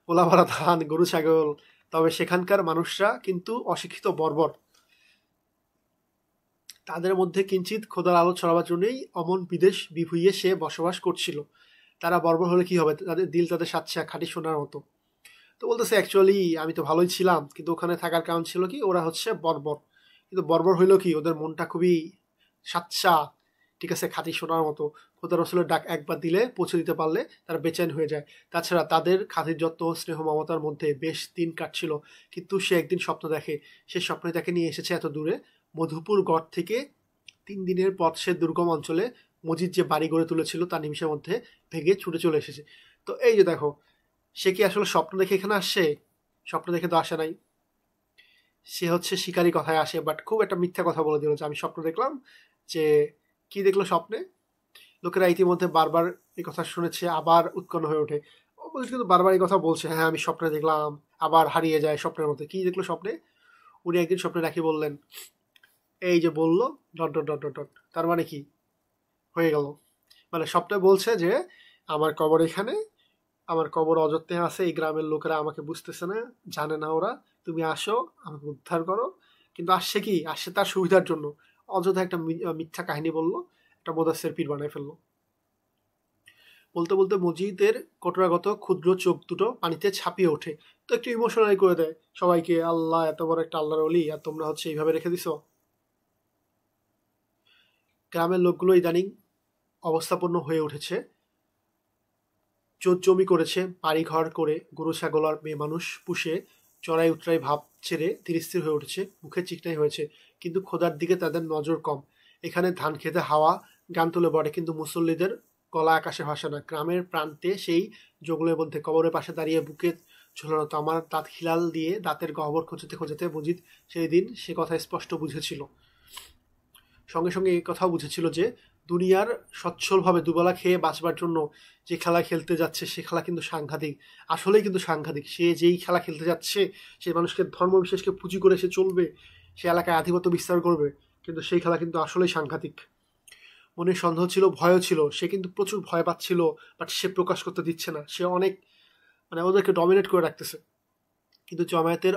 ওলা ভরা ধান, গরু ছাগল। তবে সেখানকার মানুষরা কিন্তু অশিক্ষিত, বর্বর। তাদের মধ্যে কিঞ্চিত খোদার আলো ছড়াবার জন্যই অমন বিদেশ বিভুইয়ে সে বসবাস করছিল। তারা বর্বর হলে কি হবে, তাদের দিল তাদের সাচ্চা খাঁটি সোনার মতো। তো বলতেছে অ্যাকচুয়ালি আমি তো ভালোই ছিলাম, কিন্তু ওখানে থাকার কারণ ছিল কি, ওরা হচ্ছে বর্বর। কিন্তু বর্বর হইলো কি, ওদের মনটা খুবই সাচ্চা, ঠিক আছে, খাঁটি সোনার মতো। খোদা রসুলের ডাক একবার দিলে পৌঁছে দিতে পারলে তারা বেচেন হয়ে যায়। তাছাড়া তাদের খাতির যত্ন, স্নেহ, মমতার মধ্যে বেশ দিন কাটছিল। কিন্তু সে একদিন স্বপ্ন দেখে, সে স্বপ্নে তাকে নিয়ে এসেছে এত দূরে, মধুপুর গড় থেকে 3 দিনের পথ সে দুর্গম অঞ্চলে মজিদ যে বাড়ি গড়ে তুলেছিল তার নিমিষের মধ্যে ভেঙে ছুটে চলে এসেছে। তো এই যে দেখো, সে কি আসলে স্বপ্ন দেখে এখানে আসছে? স্বপ্ন দেখে তো আসে নাই, সে হচ্ছে শিকারী কথায় আসে, বাট খুব একটা মিথ্যা কথা বলে দিল যে আমি স্বপ্ন দেখলাম। যে কি দেখলো স্বপ্নে? লোকেরা ইতিমধ্যে বারবার এই কথা শুনেছে, আবার উৎকণ্ঠ হয়ে ওঠে। ও বলছে কিন্তু বারবার এই কথা বলছে, হ্যাঁ আমি স্বপ্নে দেখলাম, আবার হারিয়ে যায় স্বপ্নের মধ্যে। কি দেখলো স্বপ্নে? উনি একদিন স্বপ্নে রাখি বললেন, এই যে বললো dot dot dot dot dot, তার মানে কি হয়ে গেল? মানে স্বপ্নে বলছে যে আমার কবর এখানে, আমার কবর অযত্নে আছে, এই গ্রামের লোকেরা আমাকে বুঝতেছে না, জানে না ওরা, তুমি আসো আমাকে উদ্ধার করো। কিন্তু আসছে কি, আসছে তার সুবিধার জন্য, অযথা একটা মিথ্যা কাহিনী বললো, একটা মোদাসের পীর বানায় ফেললো। বলতে বলতে মজিদের কটরাগত ক্ষুদ্র চোখ দুটো পানিতে ছাপিয়ে ওঠে, তো একটু ইমোশনাল করে দেয় সবাইকে, আল্লাহ এত বড় একটা আল্লাহর অলি, আর তোমরা হচ্ছে এইভাবে রেখে দিছো। গ্রামের লোকগুলো ইদানিং অবস্থাপন্ন হয়ে উঠেছে, জোত জমি করেছে, বাড়ি ঘর করে, গরু ছাগল আর মেয়ে মানুষ পুষে চড়াই উতরাই ভাব ছেড়ে ধীরস্থির হয়ে উঠেছে, মুখে চিকনাই হয়েছে, কিন্তু খোদার দিকে তাদের নজর কম। এখানে ধান খেতে হাওয়া গান তুলে বটে, কিন্তু মুসল্লিদের গলা আকাশে ভাসে না। গ্রামের প্রান্তে সেই জঙ্গলের মধ্যে কবরের পাশে দাঁড়িয়ে বুকে ঝোলানো তামার দাঁত খিলাল দিয়ে দাঁতের গহ্বর খোঁজতে খোঁজতে মজিদ সেই দিন সে কথা স্পষ্ট বুঝেছিল। সঙ্গে সঙ্গে এই কথাও বুঝেছিল যে দুনিয়ার সচ্ছলভাবে দুবেলা খেয়ে বাঁচবার জন্য যে খেলা খেলতে যাচ্ছে সে খেলা কিন্তু সাংঘাতিক, আসলেই কিন্তু সাংঘাতিক। সে যেই খেলা খেলতে যাচ্ছে, সেই মানুষকে ধর্ম বিশেষকে পুঁজি করে সে চলবে, সে এলাকায় আধিপত্য বিস্তার করবে, কিন্তু সেই খেলা কিন্তু আসলেই সাংঘাতিক। মনে সন্দেহ ছিল, ভয়ও ছিল, সে কিন্তু প্রচুর ভয় পাচ্ছিল, বাট সে প্রকাশ করতে দিচ্ছে না। সে অনেক ওদেরকে ডমিনেট করে রাখতেছে। কিন্তু জমায়েতের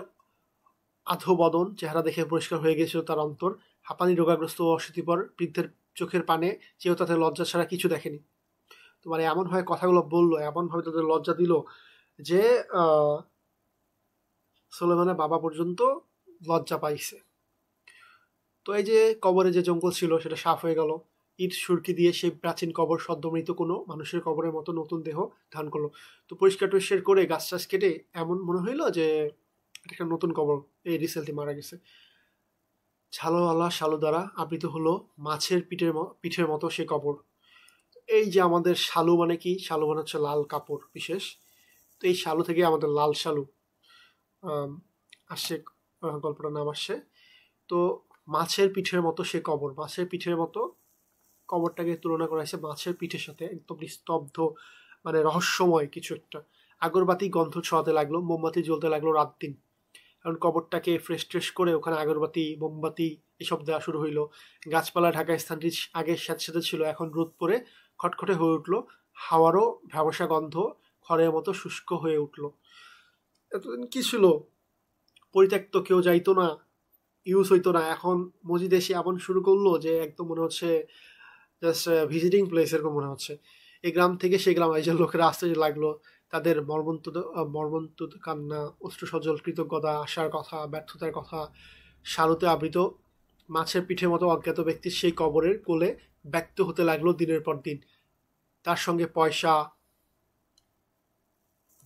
আধো বদন চেহারা দেখে পরিষ্কার হয়ে গেছিল তার অন্তর। হাঁপানি রোগাগ্রস্ত ও অশীতিপর বৃদ্ধের চোখের পানে চেয়েও তাতে লজ্জা ছাড়া কিছু দেখেনি। তো এমন হয় কথাগুলো বললো, এমনভাবে তাদের লজ্জা দিল যে সুলেমানের বাবা পর্যন্ত লজ্জা পাইছে। তো এই যে কবরে যে জঙ্গল ছিল সেটা সাফ হয়ে গেল। ইট সুরকি দিয়ে সেই প্রাচীন কবর সদ্যমৃত কোনো মানুষের কবরের মতো নতুন দেহ ধারণ করলো। তো পরিষ্কার টরিষ্কার করে গাছ টাছ কেটে এমন মনে হইলো যে একটা নতুন কবর, এই রিসেন্টলি মারা গেছে। ঝালোওয়ালা শালু দ্বারা আবৃত হলো মাছের পিঠের মতো সে কবর। এই যে আমাদের শালু মানে কি, শালু মানে হচ্ছে লাল কাপড় বিশেষ। তো এই শালু থেকে আমাদের লাল শালু আসছে, গল্পটার নাম আসছে। তো মাছের পিঠের মতো সে কবর, মাছের পিঠের মতো কবরটাকে তুলনা করা হয়েছে মাছের পিঠের সাথে, একদম নিস্তব্ধ, রহস্যময় কিছু একটা। আগরবাতি গন্ধ ছোঁয়াতে লাগলো, মোমবাতি জ্বলতে লাগলো রাত দিন। কারণ কবরটাকে ফ্রেশ ট্রেশ করে ওখানে আগরবাতি মোমবাতি এসব দেওয়া শুরু হইলো। গাছপালা ঢাকা স্থানটি আগে স্যাঁতস্যাঁতে ছিল, এখন রোদ পরে খটখটে হয়ে উঠলো। হাওয়ারও ভ্যাবসা গন্ধ খড়ের মতো শুষ্ক হয়ে উঠলো। এতদিন কি ছিল, পরিত্যক্ত, কেউ যাইতো না, ইউজ হইতো না। এখন মসজিদ এসে এমন শুরু করলো যে একদম মনে হচ্ছে জাস্ট ভিজিটিং প্লেস এরকম মনে হচ্ছে। এই গ্রাম থেকে সেই গ্রাম, এই যে লোকেরা আসতে লাগলো, তাদের মর্মন্তুদ কান্না, অশ্রুসজল কৃতজ্ঞতা, আশার কথা, ব্যর্থতার কথা, শালুতে আবৃত মাছের পিঠের মতো অজ্ঞাত ব্যক্তির সেই কবরের কোলে ব্যক্ত হতে লাগলো দিনের পর দিন। তার সঙ্গে পয়সা,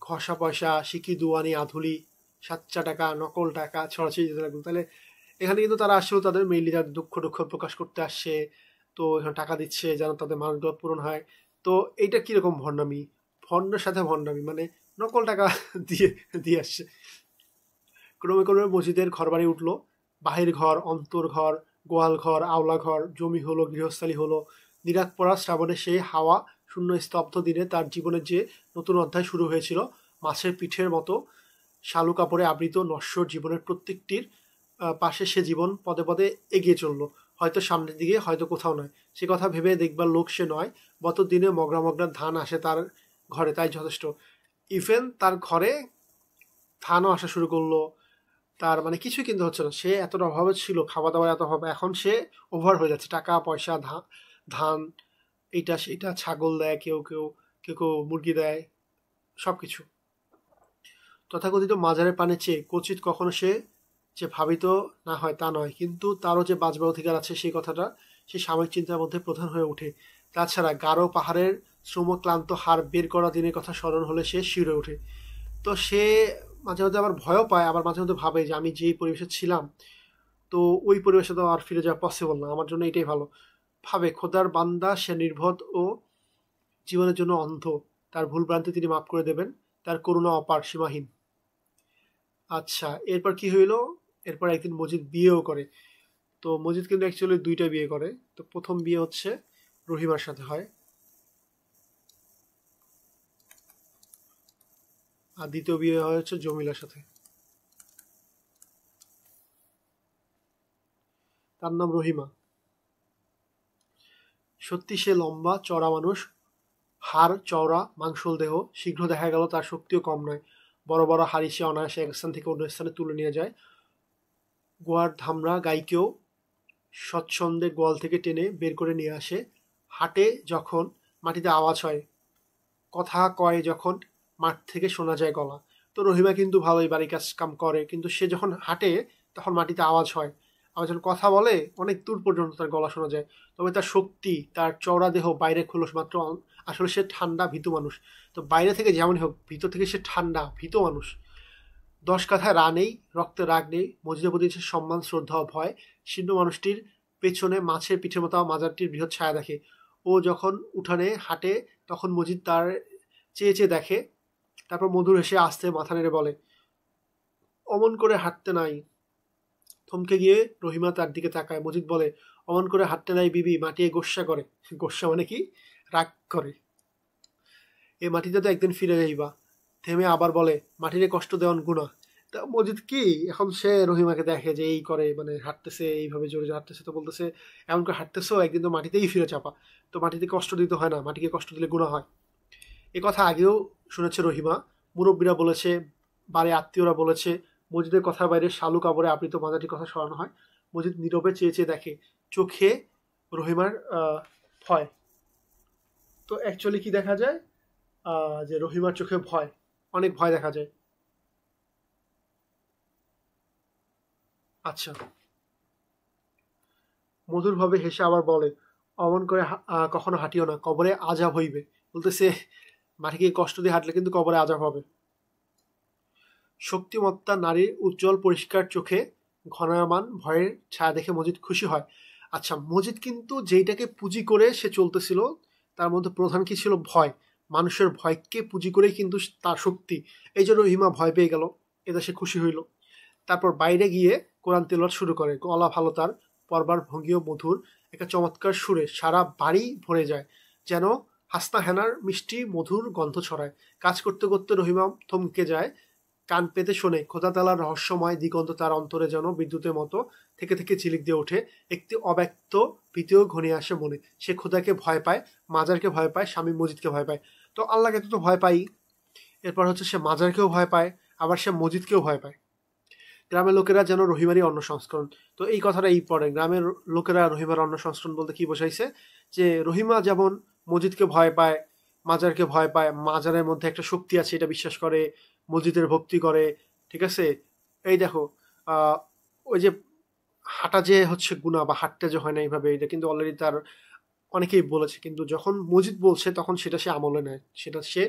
ঘষা পয়সা, সিকি দুয়ানি আধুলি, সাচ্চা টাকা, নকল টাকা ছড়াছড়ি যেতে লাগলো। তাহলে এখানে কিন্তু তারা আসলে তাদের মেইনলি তাদের দুঃখ প্রকাশ করতে আসছে। তো এখানে টাকা দিচ্ছে যেন তাদের মানবতা পূরণ হয়। তো এইটা কিরকম ভণ্ডামি, ভণ্ডের সাথে ভণ্ডামি, নকল টাকা দিয়ে দিয়ে আসছে। ক্রমে ক্রমে মসজিদের ঘর বাড়ি উঠলো, বাহির ঘর, অন্তর ঘর, গোয়াল ঘর, আওলা ঘর, জমি হলো, গৃহস্থালী হলো। নিরাত পড়া শ্রাবণে সেই হাওয়া শূন্য স্তব্ধ দিনে তার জীবনের যে নতুন অধ্যায় শুরু হয়েছিল, মাছের পিঠের মতো শালু কাপড়ে আবৃত নশ্বর জীবনের প্রত্যেকটির পাশে সে জীবন পদে পদে এগিয়ে চলল, হয়তো সামনের দিকে, হয়তো কোথাও নয়। সে কথা ভেবে দেখবার লোক সে নয়। গত দিনে মগরা মগরা ধান আসে তার ঘরে, তাই যথেষ্ট। ইভেন তার ঘরে ধানও আসা শুরু করলো। তার কিছুই কিনতে হচ্ছে না। সে এতটা অভাবে ছিল, খাওয়া দাওয়ার এত অভাব, এখন সে ওভার হয়ে যাচ্ছে। টাকা পয়সা, ধান, এইটা সেটা, ছাগল দেয় কেউ কেউ, কেউ কেউ মুরগি দেয়, সব কিছু। তথাকথিত মাজারের পানে চেয়ে কচিত কখনো সে যে ভাবিত না হয় তা নয়, কিন্তু তারও যে বাঁচবার অধিকার আছে সেই কথাটা সে সাময়িক চিন্তার মধ্যে প্রধান হয়ে ওঠে। তাছাড়া গাঢ় পাহাড়ের শ্রমক্লান্ত হাড় বের করা দিনের কথা স্মরণ হলে সে শিউরে ওঠে। তো সে মাঝে মধ্যে আবার ভয়ও পায়, আবার মাঝে মধ্যে ভাবে যে আমি যেই পরিবেশে ছিলাম, তো ওই পরিবেশে তো আর ফিরে যাওয়া পসিবল না, আমার জন্য এটাই ভালো। ভাবে খোদার বান্দা, সে নির্বোধ ও জীবনের জন্য অন্ধ, তার ভুলভ্রান্তি তিনি মাফ করে দেবেন, তার করুণা অপার, সীমাহীন। আচ্ছা, এরপর কি হইল? এরপর একদিন মজিদ বিয়েও করে। তো মজিদ কিন্তু অ্যাকচুয়ালি দুইটা বিয়ে করে। তো প্রথম বিয়ে হচ্ছে রহিমার সাথে হয়, আর দ্বিতীয় বিয়ে হয় হচ্ছে জমিলার সাথে। তার নাম রহিমা। সত্যি সে লম্বা চড়া মানুষ, হাড় চওড়া, মাংসল দেহ। শীঘ্র দেখা গেল তার শক্তিও কম নয়। বড় বড় হাড়ি সে অনায়াসে এক স্থান থেকে অন্য স্থানে তুলে নিয়ে যায়। গোয়ার ধামরা গাইকেও স্বচ্ছন্দে গোয়াল থেকে টেনে বের করে নিয়ে আসে। হাটে যখন মাটিতে আওয়াজ হয়, কথা কয় যখন মাঠ থেকে শোনা যায় গলা। তো রহিমা কিন্তু ভালোই বাড়ি কাজ কাম করে, কিন্তু সে যখন হাঁটে তখন মাটিতে আওয়াজ হয়, আবার যখন কথা বলে অনেক দূর পর্যন্ত তার গলা শোনা যায়। তবে তার শক্তি, তার চওড়া দেহ, বাইরে খোলস মাত্র, আসলে সে ঠান্ডা ভীতু মানুষ। তো বাইরে থেকে যেমনই হোক, ভিতর থেকে সে ঠান্ডা ভীতু মানুষ। 10 কাঠায় রা নেই, রক্তে রাগ নেই, মসজিদের প্রতি সে সম্মান, শ্রদ্ধা ও ভয়। শীর্ণ মানুষটির পেছনে মাছের পিঠের মতো মাজারটির বৃহৎ ছায়া দেখে। ও যখন উঠানে হাঁটে তখন মজিদ তার চেয়ে চেয়ে দেখে। তারপর মধুর হেসে আস্তে মাথা নেড়ে বলে, অমন করে হাঁটতে নাই। থমকে গিয়ে রহিমা তার দিকে তাকায়। মজিদ বলে, অমন করে হাঁটতে নাই বিবি, মাটিয়ে গোস্সা করে। গোস্সা মানে কি? রাগ করে। এ মাটিতে তো একদিন ফিরে যাইবা। থেমে আবার বলে, মাটিরে কষ্ট দেওয়ান গুনাহ। তা মজিদ কি এখন সে রহিমাকে দেখে যে এই করে, মানে হাঁটতেছে এইভাবে জোরে জোরে হাঁটতেছে, তো বলতেছে এমন করে হাঁটতেছো একদিন তো মাটিতেই ফিরে চাপা। তো মাটিতে কষ্ট দিতে হয় না, মাটিকে কষ্ট দিলে গুনাহ হয়। এ কথা আগেও শুনেছে রহিমা। মুরব্বীরা বলেছে, বাড়ি আত্মীয়রা বলেছে। মজিদের কথার বাইরে শালু কাপড়ে আবৃত মাজাটির কথা স্মরণ হয়। মজিদ নীরবে চেয়ে চেয়ে দেখে, চোখে রহিমার ভয়। তো অ্যাকচুয়ালি কি দেখা যায়, যে রহিমার চোখে ভয়, অনেক ভয় দেখা যায়। আচ্ছা, মধুরভাবে হেসে আবার বলে, অমন করে কখনো হাঁটিও না, কবরে আজাব হইবে। বলতেছে মাটিকে কষ্ট দিয়ে হাঁটলে কিন্তু কবরে আজাব হবে। শক্তিমত্তা নারীর উজ্জ্বল পরিষ্কার চোখে ঘনায়মান ভয়ের ছায়া দেখে মজিদ খুশি হয়। আচ্ছা, মজিদ কিন্তু যেইটাকে পুঁজি করে সে চলতেছিল তার মধ্যে প্রধান কি ছিল? ভয়। মানুষের ভয়কে পুঁজি করেই কিন্তু তার শক্তি। এই জন্য রহিমা ভয় পেয়ে গেল, এতে সে খুশি হইল। তারপর বাইরে গিয়ে কোরআন তেলাওয়াত শুরু করে। গলা ভালো তার, পড়বার ভঙ্গিও মধুর। একটা চমৎকার সুরে সারা বাড়ি ভরে যায়, যেন হাসনা হেনার মিষ্টি মধুর গন্ধ ছড়ায়। কাজ করতে করতে রহিমা থমকে যায়, কান পেতে শোনে। খোদা তালার রহস্যময় দিগন্ত তার অন্তরে যেন বিদ্যুতের মতো থেকে থেকে ঝিলিক দিয়ে ওঠে। একটি অব্যক্ত ভীতিও ঘনিয়ে আসে মনে। সে খোদাকে ভয় পায়, মাজারকে ভয় পায়, স্বামী মজিদকে ভয় পায়। তো আল্লাহকে তো ভয় পাই, এরপর হচ্ছে সে মাজারকেও ভয় পায়, আবার সে মজিদকেও ভয় পায়। গ্রামের লোকেরা যেন রহিমারই অন্য সংস্করণ। তো এই কথাটা এই পড়ে, গ্রামের লোকেরা রহিমার অন্য সংস্করণ বলতে কি বোঝাইছে, যে রহিমা যেমন মজিদকে ভয় পায়, মাজারকে ভয় পায়, মাজারের মধ্যে একটা শক্তি আছে এটা বিশ্বাস করে, মসজিদের ভক্তি করে। ঠিক আছে, এই দেখো, ওই যে হাঁটা যে হচ্ছে গুনাহ বা হাঁটতে যে হয় না এইভাবে, এটা কিন্তু অলরেডি তার অনেকেই বলেছে, কিন্তু যখন মজিদ বলছে তখন সেটা সে আমলে নেয়, সেটা সে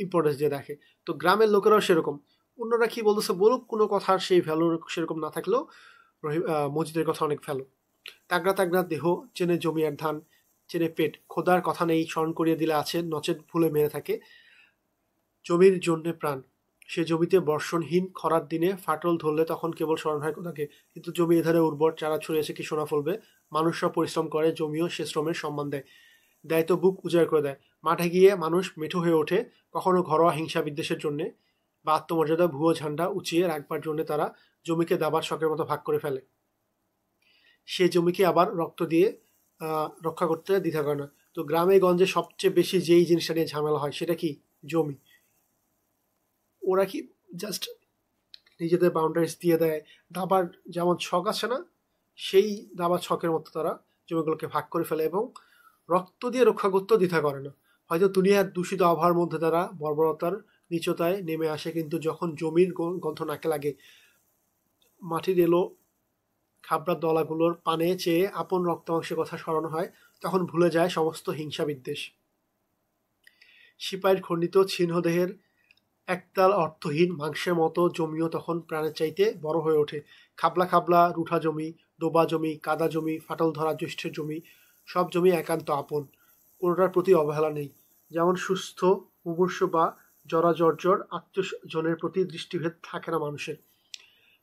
ইম্পর্টেন্স দিয়ে দেখে। তো গ্রামের লোকেরাও সেরকম। অন্যরা কি বলতেছে বলুক, কোনো কথার সেই ভ্যালু সেরকম না থাকলেও মসজিদের কথা অনেক ভ্যালু। তাগড়া তাগড়া দেহ, চেনে জমি আর ধান, চেনে পেট, খোদার কথা নেই স্মরণ করিয়ে দিলে আছে, নচেত ভুলে মেরে থাকে। জমির জন্যে প্রাণ, সে জমিতে বর্ষণহীন খরার দিনে ফাটল ধরলে তখন কেবল স্মরণ হয় খোদাকে। কিন্তু জমি এধারে উর্বর, চারা ছড়িয়েছে কি সোনা ফলবে। মানুষরা পরিশ্রম করে, জমিও সে শ্রমের সম্মান দেয়। দেয় তো বুক উজাড় করে দেয়। মাঠে গিয়ে মানুষ মেঠো হয়ে ওঠে, কখনো ঘরোয়া হিংসা বিদ্বেষের জন্যে বা আত্মমর্যাদা ভুয়ো ঝান্ডা উঁচিয়ে রাখবার জন্য তারা জমিকে দাবার শখের মতো ভাগ করে ফেলে। সে জমিকে আবার রক্ত দিয়ে রক্ষা করতে দ্বিধা করে না। তো গ্রামে গঞ্জে সবচেয়ে বেশি যেই জিনিসটা নিয়ে ঝামেলা হয় সেটা কি? জমি। ওরা কি জাস্ট নিজেদের বাউন্ডারিজ দিয়ে দেয়, দাবার যেমন ছক আছে না, সেই দাবার ছকের মতো তারা জমিগুলোকে ভাগ করে ফেলে এবং রক্ত দিয়ে রক্ষা করতেও দ্বিধা করে না। হয়তো দুনিয়ার দূষিত আবহাওয়ার মধ্যে তারা বর্বরতার নিচতায় নেমে আসে, কিন্তু যখন জমির গন্ধ নাকে লাগে, মাটির এলো খাবড়া দলাগুলোর পানে চেয়ে আপন রক্তমাংসের কথা স্মরণ হয়, তখন ভুলে যায় সমস্ত হিংসা বিদ্বেষ। সিপাহীর খণ্ডিত ছিন্নদেহের একতাল অর্থহীন মাংসের মতো জমিও তখন প্রাণের চাইতে বড় হয়ে ওঠে। খাবলা খাবলা রুঠা জমি, ডোবা জমি, কাদা জমি, ফাটল ধরা জ্যৈষ্ঠের জমি, সব জমি একান্ত আপন, কোনোটার প্রতি অবহেলা নেই। যেমন সুস্থ, মুমূর্ষু বা জরাজর্জর আত্মীয়জনের প্রতি দৃষ্টিভেদ থাকে না মানুষের।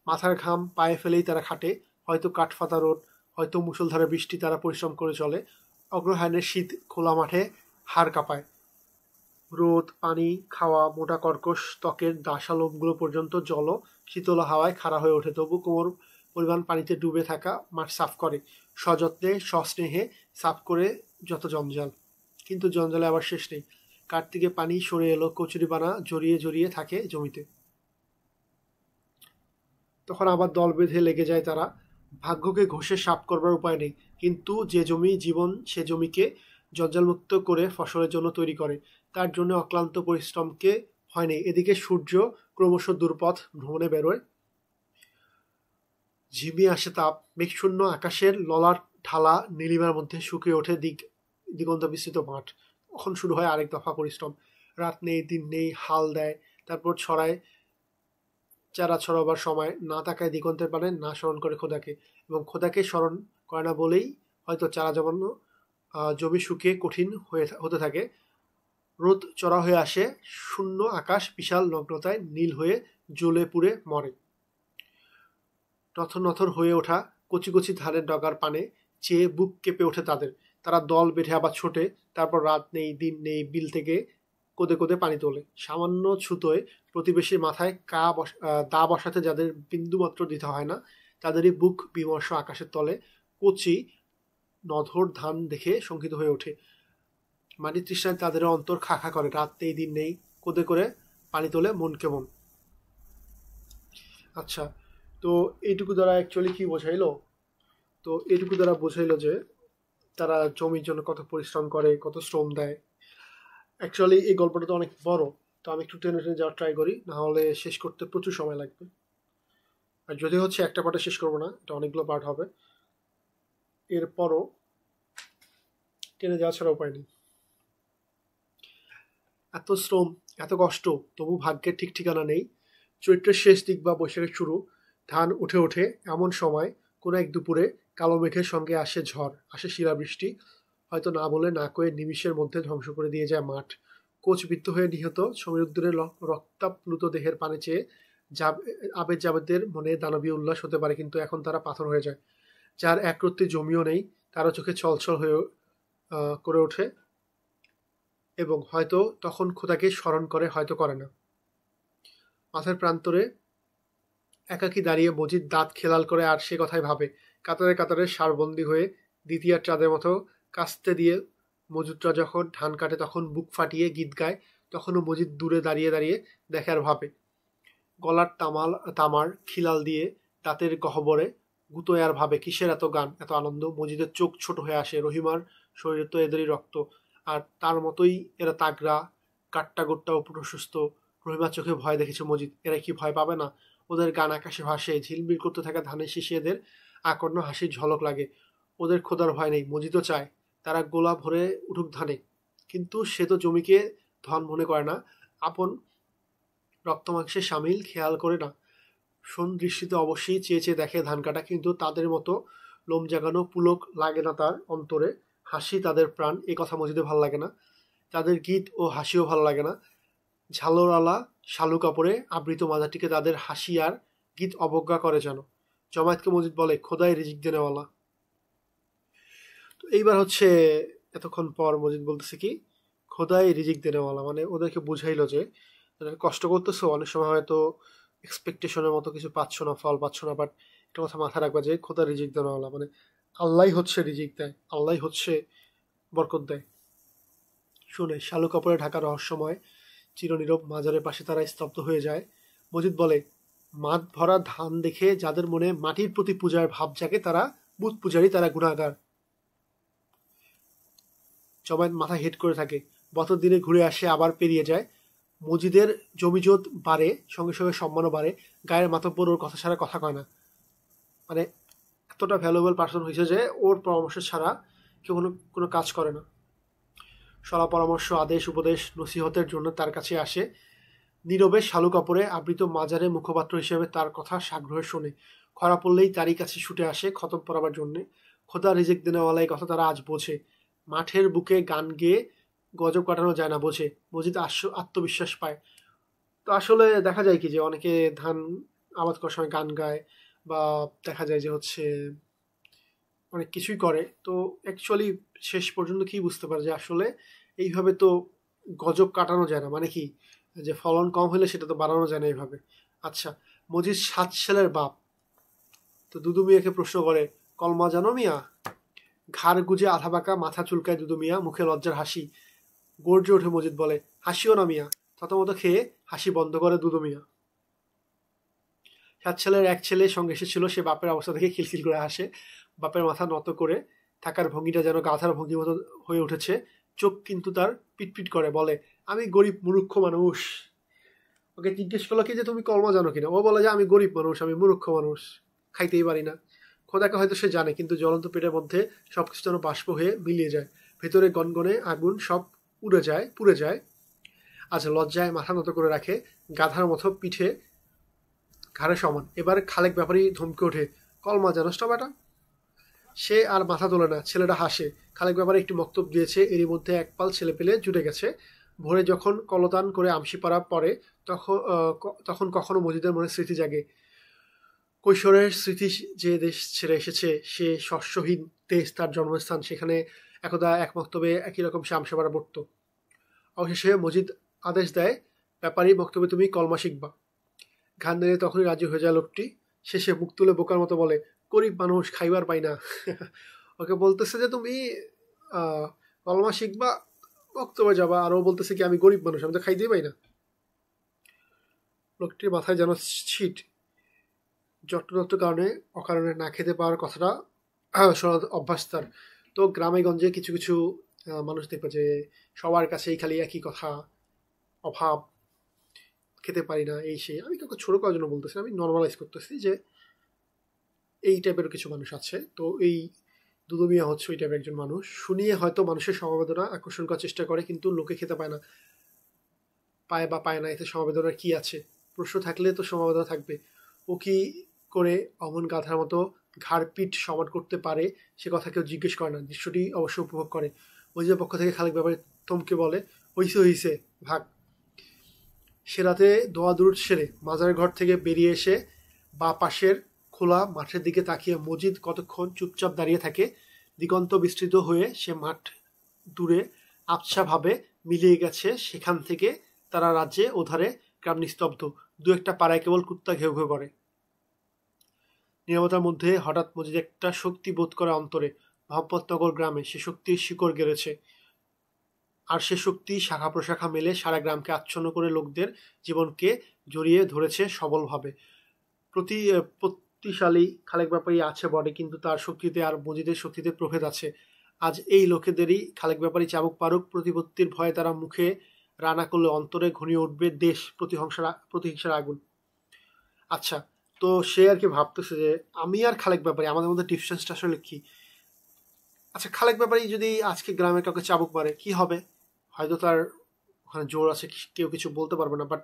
মাথার ঘাম পায়ে ফেলেই তারা খাটে, হয়তো কাঠফাতা রোদ, হয়তো মুষলধারে বৃষ্টি, তারা পরিশ্রম করে চলে। অগ্রহায়ণের শীত খোলা মাঠে হাড় কাঁপায়। রোদ, পানি, খাওয়া, মোটা কর্কশ ত্বকের দাসালোমগুলো পর্যন্ত জল শীতল হাওয়ায় খাড়া হয়ে ওঠে, তবু কোমর পরিমাণ পানিতে ডুবে থাকা মাঠ সাফ করে, সযত্নে সস্নেহে সাফ করে যত জঞ্জাল। কিন্তু জঞ্জালে আবার শেষ নেই। কার্তিকে পানি সরে এলো, কচুরিপানা জড়িয়ে জড়িয়ে থাকে জমিতে। তখন আবার দল বেঁধে লেগে যায় তারা। ভাগ্যকে ঘষে সাফ করবার উপায় নেই, কিন্তু যে জমি জীবন সে জমিকে জঞ্জালমুক্ত করে ফসলের জন্য তৈরি করে, তার জন্য অক্লান্ত পরিশ্রমকে হয় নেই। এদিকে সূর্য ক্রমশ দূরপথ ভ্রমণে বেরোয়। ঝিমিয়ে আসে তাপ, মেঘশূন্য আকাশের ললাট ঢালা নীলিমার মধ্যে শুকিয়ে ওঠে দিগন্ত বিস্তৃত মাঠ। তখন শুরু হয় আরেক দফা পরিশ্রম। রাত নেই, দিন নেই, হাল দেয়, তারপর ছড়ায়, চারা ছড়াবার সময় না তাকায় দিগন্তের পানে, না স্মরণ করে খোদাকে, এবং খোদাকে স্মরণ করে না বলেই হয়তো চারা জমানো জমি শুকিয়ে কঠিন হতে থাকে। রোদ চড়া হয়ে আসে, শূন্য আকাশ বিশাল নগ্নতায় নীল হয়ে জ্বলে পুড়ে মরে। নথর নথর হয়ে ওঠা কচি কচি ধানের ডগার পানে চেয়ে বুক কেঁপে ওঠে তাদের। তারা দল বেঁধে আবার ছোটে, তারপর রাত নেই, দিন নেই, বিল থেকে কোদে কোদে পানি তোলে। সামান্য ছুতোয় প্রতিবেশীর মাথায় দা বসাতে যাদের বিন্দুমাত্র দিতে হয় না, তাদেরই বুক বিমর্ষ আকাশের তলে কচি নধর ধান দেখে শঙ্কিত হয়ে ওঠে। মাটির তৃষ্ণায় তাদের অন্তর খা খা করে। রাত নেই, দিন নেই, কোদে করে পানি তোলে মন কেমন। আচ্ছা, তো এইটুকু দ্বারা অ্যাকচুয়ালি কি বোঝাইলো? তো এইটুকু দ্বারা বোঝাইলো যে তারা জমির জন্য কত পরিশ্রম করে, কত শ্রম দেয়। অ্যাকচুয়ালি এই গল্পটা তো অনেক বড়, তো আমি একটু টেনে টেনে যাওয়ার ট্রাই করি, না হলে শেষ করতে প্রচুর সময় লাগবে। আর যদি হচ্ছে একটা পার্টে শেষ করবো না, এটা অনেকগুলো পার্ট হবে, এরপরও টেনে যাওয়া ছাড়া উপায় নেই। এত শ্রম, এত কষ্ট, তবু ভাগ্যের ঠিক ঠিকানা নেই। চৈত্রের শেষ দিক বা বৈশাখের শুরু, ধান উঠে ওঠে এমন সময় কোনো এক দুপুরে কালো মেঘের সঙ্গে আসে ঝড়, আসে শিলাবৃষ্টি, হয়তো না বলে না কয়ে নিমিষের মধ্যে ধ্বংস করে দিয়ে যায় মাঠ। কোচবিদ্ধ হয়ে নিহত সমীরুদ্দিনের রক্তাপ্লুত দেহের পানে চেয়ে আবেদ জাবেদদের মনে দানবীয় উল্লাস হতে পারে, কিন্তু এখন তারা পাথর হয়ে যায়। যার একরত্তি জমিও নেই, তারও চোখে ছলছল হয়ে করে ওঠে, এবং হয়তো তখন খোদাকে স্মরণ করে, হয়তো করে না। মাথার প্রান্তরে একাকী দাঁড়িয়ে মজিদ দাঁত খেলাল করে আর সে কথাই ভাবে। কাতারে কাতারে সারবন্দি হয়ে দ্বিতীয় চাঁদের মতো কাস্তে দিয়ে মজুদরা যখন ধান কাটে তখন বুক ফাটিয়ে গীত গায়, তখনও মজিদ দূরে দাঁড়িয়ে দাঁড়িয়ে দেখে আর ভাবে। গলার তামার খিলাল দিয়ে দাঁতের গহ্বরে গুতোয় আর ভাবে, কিসের এত গান, এত আনন্দ। মজিদের চোখ ছোট হয়ে আসে, রহিমার শরীরে তো এদেরই রক্ত, আর তার মতোই এরা তাগড়া, কাট্টা গোট্টা ও প্রশস্ত। রহিমার চোখে ভয় দেখেছে মজিদ, এরা কি ভয় পাবে না? ওদের গান আকাশে ভাসে, ঝিলমিল করতে থাকা ধানের শীষে এদের আকর্ণ হাসির ঝলক লাগে। ওদের খোদার ভয় নেই, মজিদও চায় তারা গোলা ভরে উঠুক ধানে, কিন্তু সে তো জমিকে ধন মনে করে না, আপন রক্তমাংসে সামিল খেয়াল করে না। শোন দৃষ্টিতে অবশ্যই চেয়ে চেয়ে দেখে ধান কাটা, কিন্তু তাদের মতো লোম জাগানো পুলক লাগে না তার অন্তরে। হাসি তাদের প্রাণ, এ কথা মজিদে ভালো লাগে না। তাদের গীত ও হাসিও ভালো লাগে না। ঝালরালা শালু কাপড়ে আবৃত মাজারটিকে তাদের হাসি আর গীত অবজ্ঞা করে যেন। জমায়েতকে মজিদ বলে, খোদাই রিজিক দেনেওয়ালা। তো এইবার হচ্ছে এতক্ষণ পর মজিদ বলতেছে কি, খোদাই রিজিক দেনেওয়ালা, মানে ওদেরকে বুঝাইলো যে কষ্ট করতেছো, অনেক সময় হয়তো এক্সপেকটেশনের মতো কিছু পাচ্ছ না, ফল পাচ্ছ না, বাট একটা কথা মাথায় রাখবা যে খোদা রিজিক দেনেওয়ালা, মানে আল্লাহ হচ্ছে রিজিক দেয়, আল্লাহ হচ্ছে বরকত দেয়। শুনে শালু কাপড়ে ঢাকা রহস্যময় চিরনীরব মাজারের পাশে তারা স্তব্ধ হয়ে যায়। মজিদ বলে, মাঠ ভরা ধান দেখে যাদের মনে মাটির প্রতি পূজার ভাব জাগে তারা বুত পূজারী, তারা গুণাগার। জমায়েত মাথা হেট করে থাকে। বছর দিনে ঘুরে আসে, আবার পেরিয়ে যায়। মজিদের জমিজত বাড়ে, সঙ্গে সঙ্গে সম্মানও বাড়ে। গায়ের মাতব্বর ওর কথা ছাড়া কথা কয় না, মানে এতটা ভ্যালুয়েবল পার্সন হয়েছে যে ওর পরামর্শ ছাড়া কেউ কোনো কাজ করে না। সলা পরামর্শ, আদেশ, উপদেশ, নসিহতের জন্য তার কাছে আসে। নীরবে শালু কাপড়ে আবৃত মাজারে মুখপাত্র হিসেবে তার কথা সাগ্রহে শোনে। খরা পড়লেই তারই কাছে ছুটে আসে খতম পড়াবার জন্যে। খোদা রিজিক দেনেওয়ালা, এই কথা তারা আজ বোঝে। মাঠের বুকে গান গেয়ে গজব কাটানো যায় না, বোঝে। মজিদ আত্মবিশ্বাস পায়। তো আসলে দেখা যায় কি যে অনেকে ধান আবাদ করার সময় গান গায়, বা দেখা যায় যে হচ্ছে অনেক কিছুই করে। তো অ্যাকচুয়ালি শেষ পর্যন্ত কি বুঝতে পারে যে আসলে এইভাবে তো গজব কাটানো যায় না, মানে কি যে ফলন কম হলে সেটা তো বাড়ানো যায় না এইভাবে। আচ্ছা, মজিদ 7 ছেলের বাপ, তো দুদু মিয়াকে প্রশ্ন করে, কলমা জানো মিয়া? ঘাড় গুজে আধা বাঁকা মাথা চুলকায় দুদু মিয়া, মুখে লজ্জার হাসি গর্জে ওঠে। মজিদ বলে, হাসিও না মিয়া। থতমত খেয়ে হাসি বন্ধ করে দুদু মিয়া। 7 ছেলের এক ছেলে সঙ্গে এসেছিল, সে বাপের অবস্থা দেখে খিলখিল করে হাসে। বাপের মাথা নত করে থাকার ভঙ্গিটা যেন গাধার ভঙ্গি মতো হয়ে উঠেছে। চোখ কিন্তু তার পিটপিট করে। বলে, আমি গরিব মূর্খ মানুষ। ওকে জিজ্ঞেস করলো কি যে তুমি কলমা জানো কিনা? ও বলে যে আমি গরিব মানুষ, আমি মূর্খ মানুষ। খাইতেই পারি না। খোদাকে হয়তো সে জানে, কিন্তু জ্বলন্ত পেটের মধ্যে সবকিছু যেন বাষ্প হয়ে মিলিয়ে যায়, ভেতরে গনগনে আগুন সব পুড়ে যায়। আজ লজ্জায় মাথা নত করে রাখে, গাধার মতো পিঠে ঘাড়ে সমান। এবার খালেক ব্যাপারী ধমকে ওঠে, কলমা জানোস না বেটা। সে আর মাথা তোলে না, ছেলেটা হাসে। খালেক ব্যাপারে একটি মক্তব দিয়েছে, এরই মধ্যে একপাল ছেলে পেলে জুটে গেছে। ভোরে যখন কলতান করে আমসিপাড়া পড়ে, তখন কখনো মজিদের মনে স্মৃতি জাগে। কৈশোরের স্মৃতি, যে দেশ ছেড়ে এসেছে, সে শস্যহীন দেশ তার জন্মস্থান, সেখানে একদা এক মক্তবে একই রকম সে আমসিপাড়া পড়ত। অবশেষে মজিদ আদেশ দেয়, ব্যাপারী মক্তবে তুমি কলমা শিখবা। ঘান দিলে তখনই রাজি হয়ে যায় লোকটি। শেষে মুখ তুলে বোকার মতো বলে, গরিব মানুষ, খাইবার পাই না। ওকে বলতেছে যে তুমি কলমা শিখবা, বক্তব্যে যাবা, আর ও বলতেছে কি আমি গরিব মানুষ, আমি তো খাইতেই পাই না। লোকটির মাথায় যেন ছিট। জট্টদত্ত কারণে অকারণে না খেতে পাওয়ার কথাটা শোনা অভ্যাস তার। তো গ্রামে গঞ্জে কিছু কিছু মানুষ দেখবে যে সবার কাছেই খালি একই কথা, অভাব, খেতে পারি না, এই সেই। আমি কাউকে ছোট করার জন্য বলতেছি, আমি নর্মালাইজ করতেছি যে এই টাইপের কিছু মানুষ আছে। তো এই দুদু মিয়া হচ্ছে ওই টাইপের একজন মানুষ। শুনিয়ে হয়তো মানুষের সমবেদনা আকর্ষণ করার চেষ্টা করে, কিন্তু লোকে খেতে পায় না। পায় বা পায় না, এতে সমবেদনার কি আছে? প্রশ্ন থাকলে তো সমবেদনা থাকবে। ও কি করে অমন গাধার মতো ঘাড় পিঠ সমান করতে পারে, সে কথা কেউ জিজ্ঞেস করে না। দৃশ্যটি অবশ্য উপভোগ করে। মজিদের পক্ষ থেকে খালেক ব্যাপারে থমকে বলে, হইছে ভাগ। সে রাতে দোয়া দুরুদ সেরে মাজারের ঘর থেকে বেরিয়ে এসে বা পাশের খোলা মাঠের দিকে তাকিয়ে মজিদ কতক্ষণ চুপচাপ দাঁড়িয়ে থাকে। দিগন্ত বিস্তৃত হয়ে সে মাঠ দূরে আবছাভাবে মিলিয়ে গেছে। সেখান থেকে তারা রাজ্যে ওধারে গ্রাম নিস্তব্ধ। দু একটা পাড়ায় কেবল কুত্তা ঘেউ ঘেউ করে। নীরবতার মধ্যে হঠাৎ মজিদ একটা শক্তি বোধ করে অন্তরে। মোহাম্মদনগর গ্রামে সে শক্তির শিকড় গেড়েছে, আর সে শক্তি শাখা প্রশাখা মেলে সারা গ্রামকে আচ্ছন্ন করে লোকদের জীবনকে জড়িয়ে ধরেছে সবলভাবে। প্রতিশালী খালেক ব্যাপারী আছে বটে, কিন্তু তার শক্তিতে আর মজিদের শক্তিতে প্রভেদ আছে। আজ এই লোকেদেরই খালেক ব্যাপারী চাবুক পারুক, প্রতিপত্তির ভয়ে তারা মুখে রানা করলে অন্তরে ঘনিয়ে উঠবে দেশ প্রতিহিংসার আগুন। আচ্ছা, তো সে আর কি ভাবতেছে যে আমি আর খালেক ব্যাপারী, আমাদের মধ্যে ডিফারেন্সটা আসলে কি? আচ্ছা, খালেক ব্যাপারী যদি আজকে গ্রামে কাউকে চাবুক মারে কি হবে? হয়তো তার ওখানে জোর আছে, কেউ কিছু বলতে পারবে না, বাট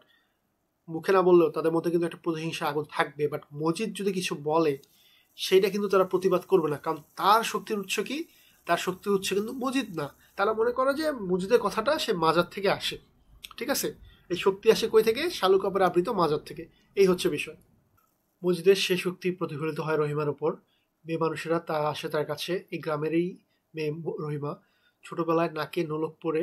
মুখে না বললেও তাদের মধ্যে কিন্তু একটা প্রতিহিংসা আগুন থাকবে। বাট মজিদ যদি কিছু বলে, সেইটা কিন্তু তারা প্রতিবাদ করবে না, কারণ তার শক্তির উৎস কি? তার শক্তির উৎস কিন্তু মজিদ না। তারা মনে করে যে মজিদের কথাটা সে মাজার থেকে আসে। ঠিক আছে, এই শক্তি আসে কই থেকে? শালু কাপড়ে আবৃত মাজার থেকে। এই হচ্ছে বিষয়। মজিদের সে শক্তি প্রতিফলিত হয় রহিমার উপর। মেয়ে মানুষেরা তা আসে তার কাছে। এই গ্রামেরই মেয়ে রহিমা। ছোটবেলায় নাকে নোলক পরে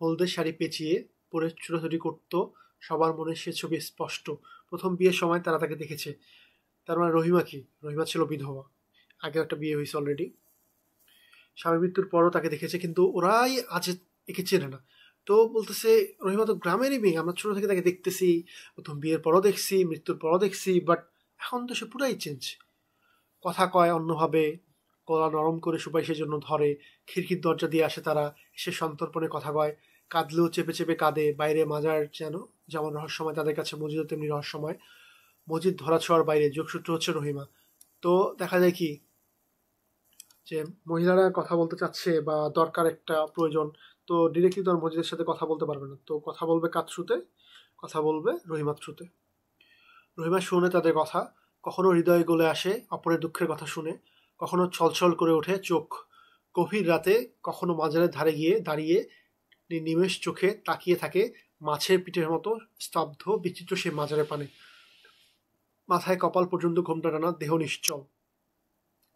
হলদে শাড়ি পেঁচিয়ে পরে ছোটাছুটি করতো। সবার মনে সে ছবি স্পষ্ট। প্রথম বিয়ের সময় তারা তাকে দেখেছে। তার মানে রহিমা কি? রহিমা ছিল বিধবা, আগে একটা বিয়ে হয়েছে অলরেডি। স্বামী মৃত্যুর পরও তাকে দেখেছে, কিন্তু ওরাই আজ একে চেনে না। তো বলতেছে, রহিমা তো গ্রামেরই মেয়ে, আমরা ছোট থেকে তাকে দেখতেছি, প্রথম বিয়ের পরও দেখছি, মৃত্যুর পরও দেখছি, বাট এখন তো সে পুরাই চেঞ্জ। কথা কয় অন্যভাবে, গলা নরম করে সুপারিশের জন্য ধরে, খিড়কির দরজা দিয়ে আসে তারা, এসে সন্তর্পণে কথা কয়, কাঁদলেও চেপে চেপে কাঁদে। বাইরে মাজার যেমন রহস্যময়, তাদের কাছে মজিদও তেমনি রহস্যময়। মজিদ ধরাছোঁয়ার বাইরে, যোগসূত্র হচ্ছে রহিমা। তো দেখা যায় কি যে মহিলারা কথা বলতে চাচ্ছে বা দরকার একটা প্রয়োজন, তো ডিরেক্টলি তো আর মজিদের সাথে কথা বলতে পারবে না। তো কথা বলবে কার থ্রুতে? কথা বলবে রহিমার থ্রুতে। রহিমা শুনে তাদের কথা, কখনো হৃদয়ে গলে আসে অপরের দুঃখের কথা শুনে, কখনো ছলছল করে ওঠে চোখ। গভীর রাতে কখনো মাজারের ধারে গিয়ে দাঁড়িয়ে নিমেষ চোখে তাকিয়ে থাকে মাছের পিঠের মতো স্তব্ধ বিচিত্র সে মাজারের পানে। মাথায় কপাল পর্যন্ত ঘোমটা টানা, দেহ নিশ্চল।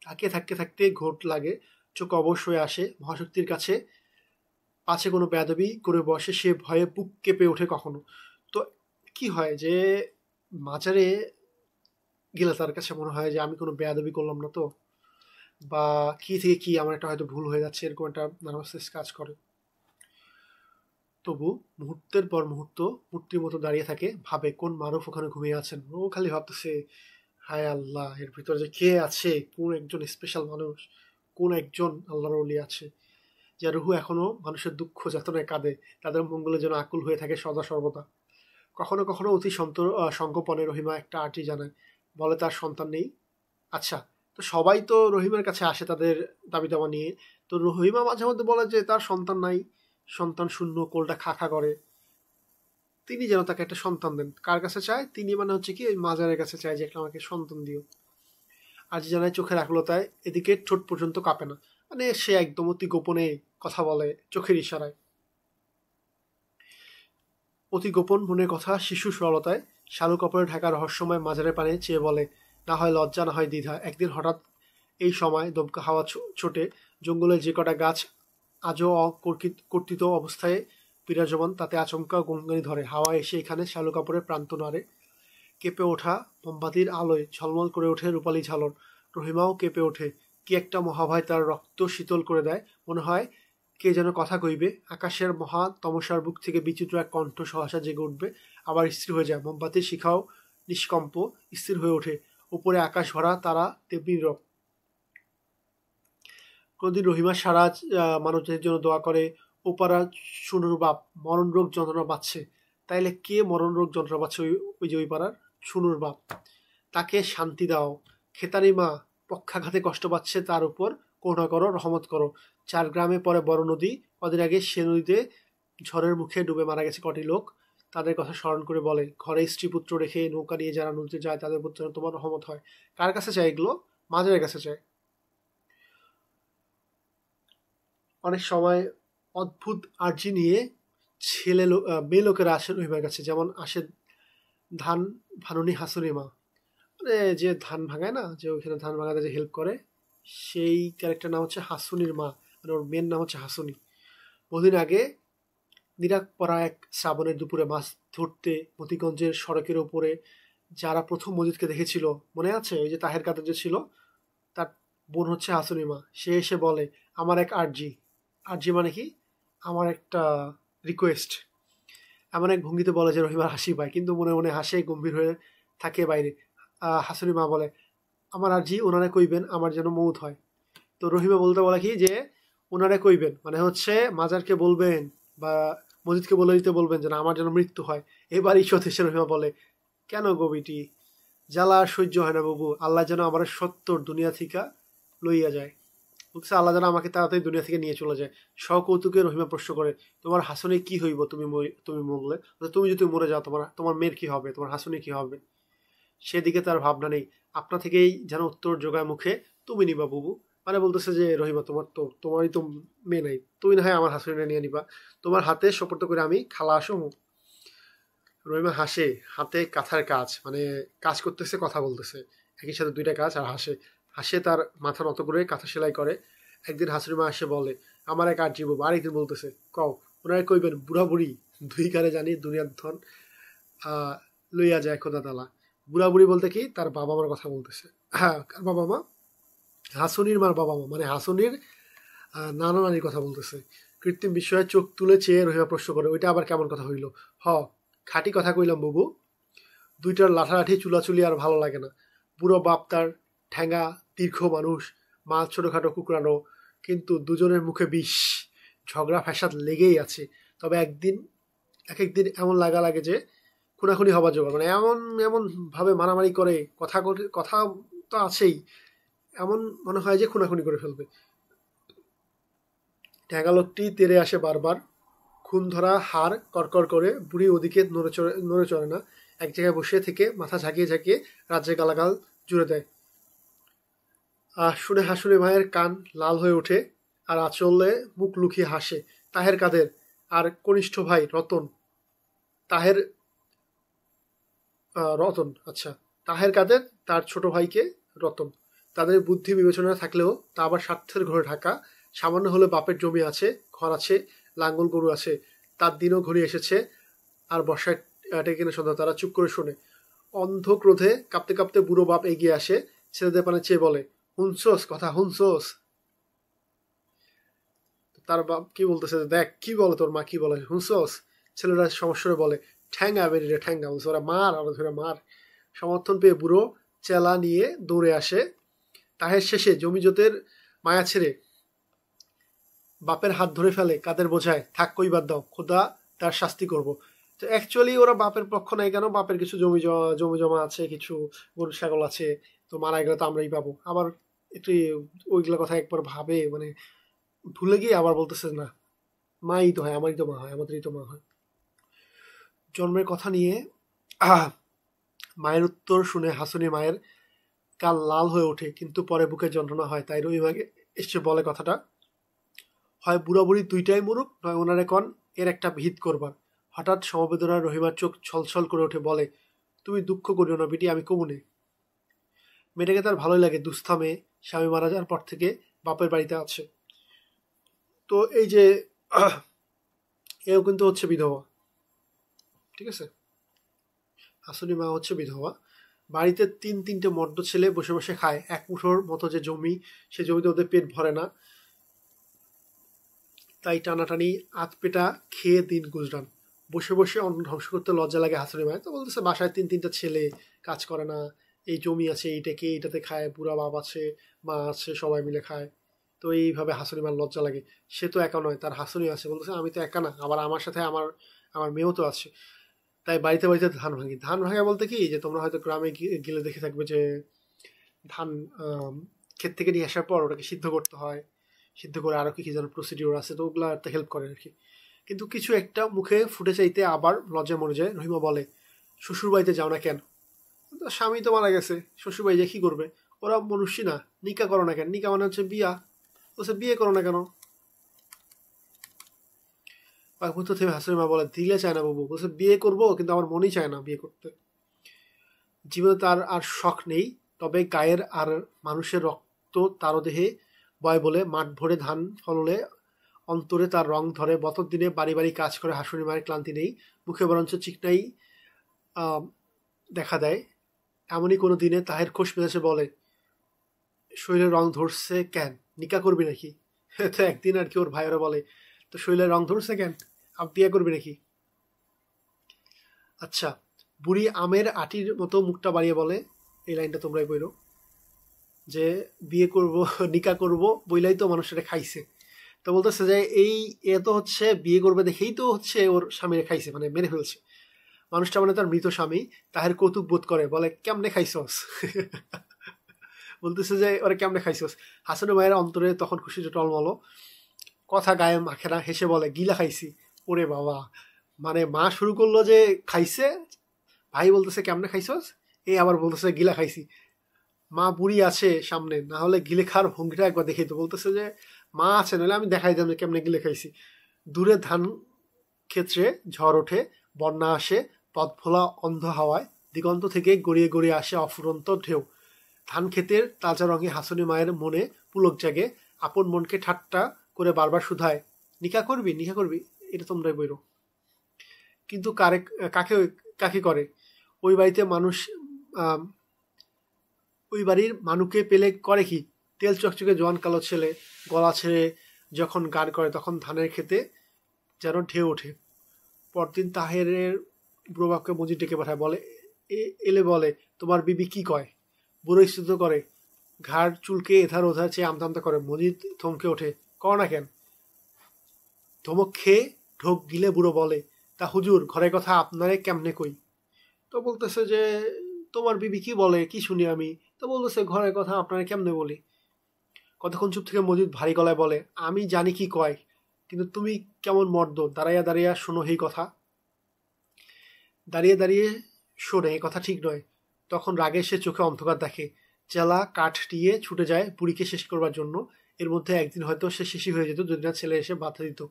তাকিয়ে থাকতে থাকতে ঘোট লাগে, চোখ অবশ হয়ে আসে। মহাশক্তির কাছে পাছে কোনো বেয়াদবি করে বসে, সে ভয়ে বুক কেঁপে ওঠে কখনো। তো কি হয় যে মাজারে গেলে তার কাছে মনে হয় যে আমি কোনো বেয়াদবি করলাম না তো, বা কি থেকে কি আমার একটা হয়তো ভুল হয়ে যাচ্ছে, এরকম একটা নার্ভাসনেস কাজ করে। তবু মুহূর্তের পর মুহূর্ত মূর্তির মতো দাঁড়িয়ে থাকে, ভাবে কোন মারুফ ওখানে ঘুমিয়ে আছেন। ও খালি ভাবতেছে, হায় আল্লাহ, এর ভিতরে যে কে আছে, কোন একজন স্পেশাল মানুষ, কোন একজন আল্লাহর ওলি আছে, যার রুহু এখনো মানুষের দুঃখ যাতনায় কাঁদে, তাদের মঙ্গলের জন্য আকুল হয়ে থাকে সদা সর্বদা। কখনো কখনো অতি সংকোপনে রহিমা একটা আর্টি জানায়, বলে তার সন্তান নেই, আচ্ছা, তো সবাই তো রহিমের কাছে আসে তাদের দাবি দাওয়া নিয়ে। তো রহিমা মাঝে মধ্যে বলে যে তার সন্তান নাই, সন্তান শূন্য, কোলটা খা খা করে। তিনি যেন তাকে একটা সন্তান দেন। কার কাছে চায়? তিনি মানে হচ্ছে কি ওই মাজারের কাছে চায় যে একটা আমাকে সন্তান দিও। আজি জানায় চোখের আকুলতায়, এদিকে ঠোঁট পর্যন্ত কাঁপে না। মানে সে একদম অতি গোপনে কথা বলে, চোখের ইশারায়। অতি গোপন মনের কথা শিশু সরলতায় শালু কাপড়ে ঢাকা রহস্যময় মাজারের পানে চেয়ে বলে, না হয় লজ্জা, না হয় দ্বিধা। একদিন হঠাৎ এই সময় দমকা হাওয়া ছোটে, জঙ্গলের যে কটা গাছ আজও অকর্তিত অবস্থায় বিরাজমান তাতে আচমকা গঙ্গানি ধরে। হাওয়া এসে এখানে শালু কাপড়ের প্রান্ত নাড়ে। কেঁপে ওঠা মোমবাতির আলোয় ঝলমল করে ওঠে রূপালী ঝালর। রহিমাও কেঁপে ওঠে। কি একটা মহাভয় তার রক্ত শীতল করে দেয়। মনে হয় কে যেন কথা কইবে। আকাশের মহা তমসার বুক থেকে বিচিত্র এক কণ্ঠ সহসা জেগে উঠবে, আবার স্থির হয়ে যায়। মোমবাতির শিখাও নিষ্কম্প, স্থির হয়ে ওঠে। উপরে আকাশ ভরা তারা তেমনি নীরব। কোনদিন রহিমা সারা মানবজাতির জন্য দোয়া করে, ওপারা শুনুর বাপ মরণ রোগ যন্ত্রণা পাচ্ছে। তাইলে কে মরণ রোগ যন্ত্রণা পাচ্ছে? ওই যে ওই পাড়ার শুনুর বাপ। তাকে শান্তি দাও। খেতারি মা পক্ষাঘাতে কষ্ট পাচ্ছে, তার উপর করুণা করো, রহমত করো। 4 গ্রামে পরে বড় নদী। কদিন আগে সে নদীতে ঝড়ের মুখে ডুবে মারা গেছে কটি লোক। তাদের কথা স্মরণ করে বলে, ঘরে স্ত্রী পুত্র রেখে নৌকা নিয়ে যারা নদীতে যায় তাদের উপর যেন তোমার রহমত হয়। কার কাছে চায় এগুলো? মাজারের কাছে চায়। অনেক সময় অদ্ভুত আর্জি নিয়ে মেয়ে লোকেরা আসে রহিমার কাছে। যেমন আসে ধান ভানুনি হাসুনি মা, মানে যে ধান ভাঙায় না, যে ওইখানে ধান ভাঙাতে যে হেল্প করে, সেই ক্যারেক্টার নাম হচ্ছে হাসুনির মা, মানে ওর মেয়ের নাম হচ্ছে হাসুনি। বহুদিন আগে নিরাক পরা এক শ্রাবণের দুপুরে মাছ ধরতে মতিগঞ্জের সড়কের ওপরে যারা প্রথম মজিদকে দেখেছিল, মনে আছে? ওই যে তাহের কাদের যে ছিল, তার বোন হচ্ছে হাসুনি মা। সে এসে বলে, আমার এক আর্জি। আর্জি মানে কি? আমার একটা রিকোয়েস্ট। এমন এক ভঙ্গিতে বলে যে রহিমার হাসি পায়, কিন্তু মনে মনে হাসে, গম্ভীর হয়ে থাকে বাইরে। হাসুনি মা বলে, আমার আর্জি ওনারা কইবেন আমার যেন মৌত হয়। তো রহিমা বলতে বলে কি যে ওনারা কইবেন মানে হচ্ছে মাজারকে বলবেন বা মসজিদকে বলে দিতে বলবেন যে না, আমার যেন মৃত্যু হয়। এবার ঈশ্বর এসে রহিমা বলে, কেন গবিটি, জ্বালা আর সহ্য হয় না বাবু, আল্লাহ যেন আমার সত্তর দুনিয়া থেকে লইয়া যায়। বলছে আল্লাহ যেন আমাকে তাড়াতাড়ি দুনিয়া থেকে নিয়ে চলে যায়। সকৌতুকে রহিমা প্রশ্ন করে, তোমার হাসনে কি হইব তুমি মরলে? তুমি যদি মরে যাও তোমার তোমার মেয়ের কি হবে, তোমার হাসনে কি হবে? সেদিকে তার ভাবনা নেই। আপনা থেকেই যেন উত্তর জোগায় মুখে, তুমি নিবা বুবু। মানে বলতেছে যে রহিমা, তোমারই তো মেয়ে নাই, তুমি না হয় আমার হাসুরিটা নিয়ে নিবা। তোমার হাতে সোপর্দ করে আমি খালা আসো। রহিমা হাসে, হাতে কাঁথার কাজ, মানে কাজ করতেছে, কথা বলতেছে, একই সাথে দুইটা কাজ, আর হাসে। হাসে তার মাথা নত করে কাঁথা সেলাই করে। একদিন হাসুরি মা এসে বলে, আমার এক আর্জি বাবু। আরেকদিন বলতেছে, কও ওনারা কইবেন বুড়া বুড়ি দুই কারে জানি দুনিয়ার ধন লইয়া যায় খোদা তালা। বুড়া বুড়ি বলতে কি? তার বাবা মার কথা বলতেছে। হ্যাঁ, কার বাবা মা? হাসুনির মার বাবা মা, মানে হাসুনির নানা নানির কথা বলতেছে। কৃত্রিম বিস্ময়ে চোখ তুলে চেয়ে রহিমা প্রশ্ন করে, ওইটা আবার কেমন কথা হইল? হ, খাঁটি কথা কইলাম বুবু। দুইটার লাঠালাঠি চুলাচুলি আর ভালো লাগে না। বুড়ো বাপ তার ঠ্যাঙ্গা দীর্ঘ মানুষ, মা ছোটোখাটো কুকরানো, কিন্তু দুজনের মুখে বিষ। ঝগড়া ফ্যাসাদ লেগেই আছে। তবে এক একদিন এমন লাগে যে খুনাখুনি হবার জোগাড়, মানে এমন এমন ভাবে মারামারি করে, কথা তো আছেই, এমন মনে হয় যে খুনাখুনি করে ফেলবে। ঠ্যাঙ্গা লোকটি তেড়ে আসে বারবার, খুন ধরা হাড় কড়কড় করে। বুড়ি ওদিকে নড়ে চড়ে না, এক জায়গায় বসে থেকে মাথা ঝাঁকিয়ে ঝাঁকিয়ে রাজ্যে গালাগাল জুড়ে দেয়। শুনে হাসুনি মায়ের কান লাল হয়ে ওঠে, আর আঁচলে মুখ লুকিয়ে হাসে। তাহের কাদের আর কনিষ্ঠ ভাই রতন, তাহের রতন, আচ্ছা, তাহের কাদের তার ছোট ভাইকে রতন। তাদের বুদ্ধি বিবেচনা থাকলেও তা আবার স্বার্থের ঘরে ঢাকা। সামান্য হলে বাপের জমি আছে, ঘর আছে, লাঙ্গল গরু আছে। তার দিনও ঘড়ি এসেছে, আর বর্ষায় টেকে না সন্ধ্যা। তারা চুপ করে শোনে। অন্ধ ক্রোধে কাঁপতে কাঁপতে বুড়ো বাপ এগিয়ে আসে, ছেলেদের পানে চেয়ে বলে, হুনসোস কথা, হুনসোস? তার বাপ কি বলতেছে, দেখ কি বলে তোর মা, কি বলে, হুনসোস? ছেলেরা সমস্যারে বলে, ঠ্যাঙ্গা বেরি রে ঠ্যাঙ্গা। বলছে ওরা মার, ওরা ধরে মার। সমর্থন পেয়ে বুড়ো চেলা নিয়ে দৌড়ে আসে। তাহের শেষে জমি জোতের মায়া ছেড়ে বাপের হাত ধরে ফেলে, কাদের বোঝায়, থাক কইবার দাও, খোদা তার শাস্তি করব। তো অ্যাকচুয়ালি ওরা বাপের পক্ষ নাই কেন? বাপের কিছু জমি জমা আছে, কিছু গরু ছাগল আছে, তো মারা গেলে তো আমরাই পাবো। আবার একটু ওইগুলো কথা একবার ভাবে মানে ভুলে গিয়ে আবার বলতেছে না, মাই তো হয়, আমারই তো মা হয়, আমাদেরই তো মা হয়। জন্মের কথা নিয়ে মায়ের উত্তর শুনে হাসুনি মায়ের কাল লাল হয়ে ওঠে, কিন্তু পরে বুকে যন্ত্রণা হয়। তাই রহিমাকে এসে বলে কথাটা, হয় বুড়া বুড়ি দুইটাই মরুক, নয় ওনারে কন এর একটা ভিত করবার। হঠাৎ সমবেদনায় রহিমার চোখ ছলছল করে ওঠে, বলে, তুমি দুঃখ করিও না বিটি, আমি কমুনে। মেয়েটাকে তার ভালোই লাগে, দুস্থা মেয়ে, স্বামী মারা যাওয়ার পর থেকে বাপের বাড়িতে আছে। তো এই যে এও কিন্তু হচ্ছে বিধবা, ঠিক আছে, হাসুনি মা হচ্ছে বিধবা। বাড়িতে তিনটে মর্দ ছেলে বসে বসে খায়, এক মুঠোর মতো যে জমি, সে জমিতে ওদের পেট ভরে না, তাই টানাটানি আধপেটা খেয়ে দিন গুজরান। বসে বসে অন্ন ধ্বংস করতে লজ্জা লাগে হাসুনি মায়ের। তো বলতেছে বাসায় তিনটা ছেলে কাজ করে না, এই জমি আছে, এইটাকে এইটাতে খায়, বুড়া বাপ আছে, মা আছে, সবাই মিলে খায়। তো এইভাবে হাসুনি মার লজ্জা লাগে। সে তো একা নয়, তার হাসুনি আছে। বলতেছে আমি তো একা না, আবার আমার সাথে আমার আমার মেয়েও তো আছে। তাই বাড়িতে বাড়িতে ধান ভাঙি। ধান ভাঙা বলতে কি, যে তোমরা হয়তো গ্রামে গেলে দেখে থাকবে যে ধান ক্ষেত থেকে নিয়ে আসার পর ওটাকে সিদ্ধ করতে হয়, সিদ্ধ করে আরও কি যেন প্রসিডিওর আছে, তো ওগুলো একটা হেল্প করে আর কি। কিন্তু কিছু একটা মুখে ফুটে চাইতে আবার লজ্জা মরে যায়। রহিমা বলে, শ্বশুর বাড়িতে যাও না কেন? স্বামী তো মারা গেছে, শ্বশুর বাড়ি যে কি করবে? ওরা মনুষ্য না, নিকা করো না কেন? নিকা মানে হচ্ছে বিয়া, বলছে বিয়ে করো না কেন? পাকপুত্র থেকে হাসুর মা বলে, দিলে চায় না বাবু। বলছে বিয়ে করবো, কিন্তু আমার মনই চায় না বিয়ে করতে। জীবনে তার আর শখ নেই, তবে গায়ের আর মানুষের রক্ত তারও দেহে বয় বলে। মাঠ ভরে ধান ফললে অন্তরে তার রং ধরে। বছর দিনে বাড়ি বাড়ি কাজ করে হাসুনি মায়ের ক্লান্তি নেই, মুখে বরঞ্চ চিকনাই দেখা দেয়। এমনই কোনো দিনে তাহের খোশ মেজাজে বলে, শরীরের রং ধরছে কেন, নিকা করবি নাকি? তো একদিন আর কি ওর ভাইয়েরা বলে, তো শরীরের রং ধরছে কেন, আপ বিয়ে করবি নাকি? আচ্ছা, বুড়ি আমের আটির মতো মুখটা বাড়িয়ে বলে, এই লাইনটা তোমরাই বইরো, যে বিয়ে করব নিকা করব বইলাই তো মানুষেরা খাইছে। তো বলতেছে যে এ তো হচ্ছে বিয়ে করবে দেখেই তো হচ্ছে ওর স্বামীরে খাইছে, মানে মেরে ফেলছে। মানুষটা মানে তার মৃত স্বামী। তাহের কৌতুক বোধ করে, বলে কেমনে খাইছস? বলতেছে যে ওরা কেমনে খাইছস। হাসানের মায়ের অন্তরে তখন খুশিতে টলমলো, কথা গায়ে মাখে না, হেসে বলে, গিলা খাইছি। ওরে বাবা, মানে মা শুরু করলো যে খাইছে, ভাই বলতেছে কেমনে খাইছস, এই আবার বলতেছে গিলা খাইছি। মা বুড়ি আছে সামনে, না হলে গিলে খাওয়ার ভঙ্গিটা একবার দেখে। তো বলতেছে যে মা আছে, নাহলে আমি দেখাই দিলাম যে কেমনে গিলে খাইছি। দূরে ধান ক্ষেত্রে ঝড় ওঠে, বন্যা আসে, পথ ভোলা অন্ধ হাওয়ায়, দিগন্ত থেকে গড়িয়ে গড়িয়ে আসে অফুরন্ত ঢেউ। ধান ক্ষেতের তাজা রঙে হাসুনি মায়ের মনে পুলক জাগে, আপন মনকে ঠাট্টা করে বারবার শুধায়, নিকা করবি, নিকা করবি? এটা তোমরাই বইরো। কিন্তু কাকে কাকে করে? ওই বাড়িতে মানুষ, ওই বাড়ির মানুষকে পেলে করে কি? তেল চকচকে জোয়ান কালো ছেলে গলা ছেড়ে যখন গান করে, তখন ধানের খেতে যেন ঢেউ ওঠে। পরদিন তাহেরের বুড়ো বাপকে মজিদ ডেকে পাঠায়, বলে, এলে বলে, তোমার বিবি কি কয়? বুড়ো স্থিত করে, ঘাড় চুলকে এধার ওধার চেয়ে আমতামতা করে। মজিদ থমকে ওঠে, কর না কেন? ধমক খেয়ে ঢোক গিলে বুড়ো বলে, তা হুজুর, ঘরের কথা আপনারে কেমনে কই? তো বলতেছে যে তোমার বিবি কি বলে, কি শুনি আমি? তো বলতেছে ঘরের কথা আপনারা কেমনে বলি। কতক্ষণ চুপ থেকে মজিদ ভারী গলায় বলে, আমি জানি কি কয়, কিন্তু তুমি কেমন মর্দ, দাঁড়াইয়া দাঁড়াইয়া শোনো এই কথা। দাঁড়িয়ে দাঁড়িয়ে শোনে, এ কথা ঠিক নয়। তখন রাগে সে চোখে অন্ধকার দেখে। চেলা কাঠ দিয়ে ছুটে যায় বুড়িকে শেষ করবার জন্য। এর মধ্যে একদিন হয়তো সে শেষই হয়ে যেত, যদি না ছেলে এসে বাধা দিত।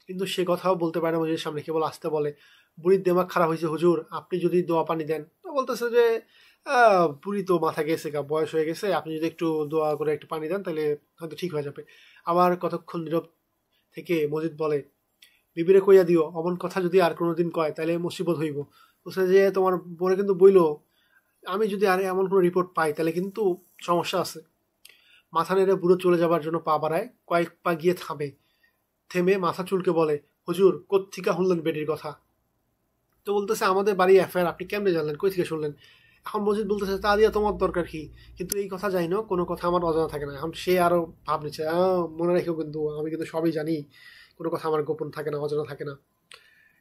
কিন্তু সে কথাও বলতে পারে না মজিদের সামনে, কেবল আসতে বলে, বুড়ির দেমাগ খারাপ হয়েছে হুজুর, আপনি যদি দোয়া পানি দেন। তো বলতেছে যে বুড়ি তো মাথা গেছে, বয়স হয়ে গেছে, আপনি যদি একটু দোয়া করে একটু পানি দেন তাহলে হয়তো ঠিক হয়ে যাবে। আবার কতক্ষণ নীরব থেকে মজিদ বলে, বিবিরে কইয়া দিও, অমন কথা যদি আর কোনোদিন কয় তাহলে মুসিবত হইব। বলছে যে তোমার বোনে কিন্তু বইল, আমি যদি আর এমন কোনো রিপোর্ট পাই তাহলে কিন্তু সমস্যা আছে। মাথা নেড়ে বুড়ো চলে যাবার জন্য পা বাড়ায়, কয়েক পা গিয়ে থামে। থেমে মাথা চুলকে বলে, হুজুর, কোত্থিকা শুনলেন বেটির কথা? তো বলতেছে আমাদের বাড়ি অ্যাফেয়ার, আপনি কেমনে জানলেন, কই থেকে শুনলেন? এখন মজিদ বলতেছে তা দিয়া তোমার দরকার কি? কিন্তু এই কথা যাই না, কোনো কথা আমার অজানা থাকে না। এখন সে আরো ভাব নিচ্ছে, মনে রেখেও কিন্তু আমি কিন্তু সবই জানি, কোনো কথা আমার গোপন থাকে না, অজানা থাকে না।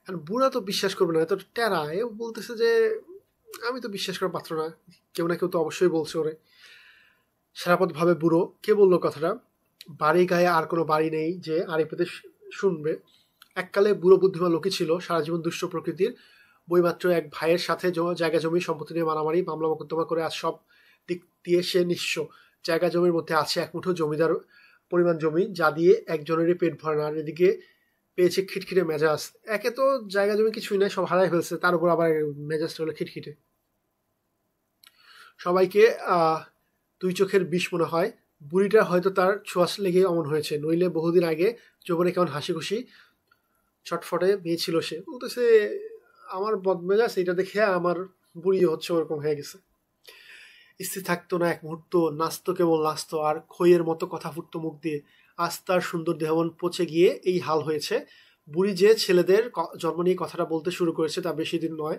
আর বুড়া তো বিশ্বাস করবে না, এত টেরা। এ বলতেছে যে আমি তো বিশ্বাস করার পাত্র না, কেউ না কেউ তো অবশ্যই বলছে ওরে। সারাপথ ভাবে বুড়ো, কে বললো কথাটা? বাড়ি গায়ে আর কোনো বাড়ি নেই যে আড়ি পেতে শুনবে। এককালে বুড়ো বুদ্ধিমান লোকই ছিল, সারা জীবন দুষ্ট প্রকৃতির, বইমাত্র এক ভাইয়ের সাথে জায়গা জমি সম্পত্তি নিয়ে মারামারি মামলা মোকদ্দমা করে আজ সব দিক দিয়ে সে নিঃস্ব। জায়গা জমির মধ্যে আছে এক মুঠো জমিদার পরিমাণ জমি, যা দিয়ে একজনেরই পেট ভরে না। আর এদিকে পেয়েছে খিটখিটে মেজাজ। একে তো জায়গা জমি কিছুই নাই, সব হারাই ফেলছে, তার উপর আবার মেজাজটা হলো খিটখিটে। সবাইকে দুই চোখের বিষ মনে হয়। বুড়িটা হয়তো তার ছোঁয়াশ লেগে অমন হয়েছে, নইলে বহুদিন আগে যৌবনে কেমন হাসি খুশি ছটফটে মেয়ে ছিল সে। বলতেছে আমার বদমেজাজ, এটা দেখে আমার বুড়িও হচ্ছে ওরকম হয়ে গেছে। স্থির থাকতো না এক মুহূর্ত, নাচতো কেবল নাচতো, আর খইয়ের মতো কথা ফুটতো মুখ দিয়ে। আজ তার সুন্দর দেহবন পচে গিয়ে এই হাল হয়েছে। বুড়ি যে ছেলেদের জন্ম নিয়ে কথাটা বলতে শুরু করেছে তা বেশি দিন নয়।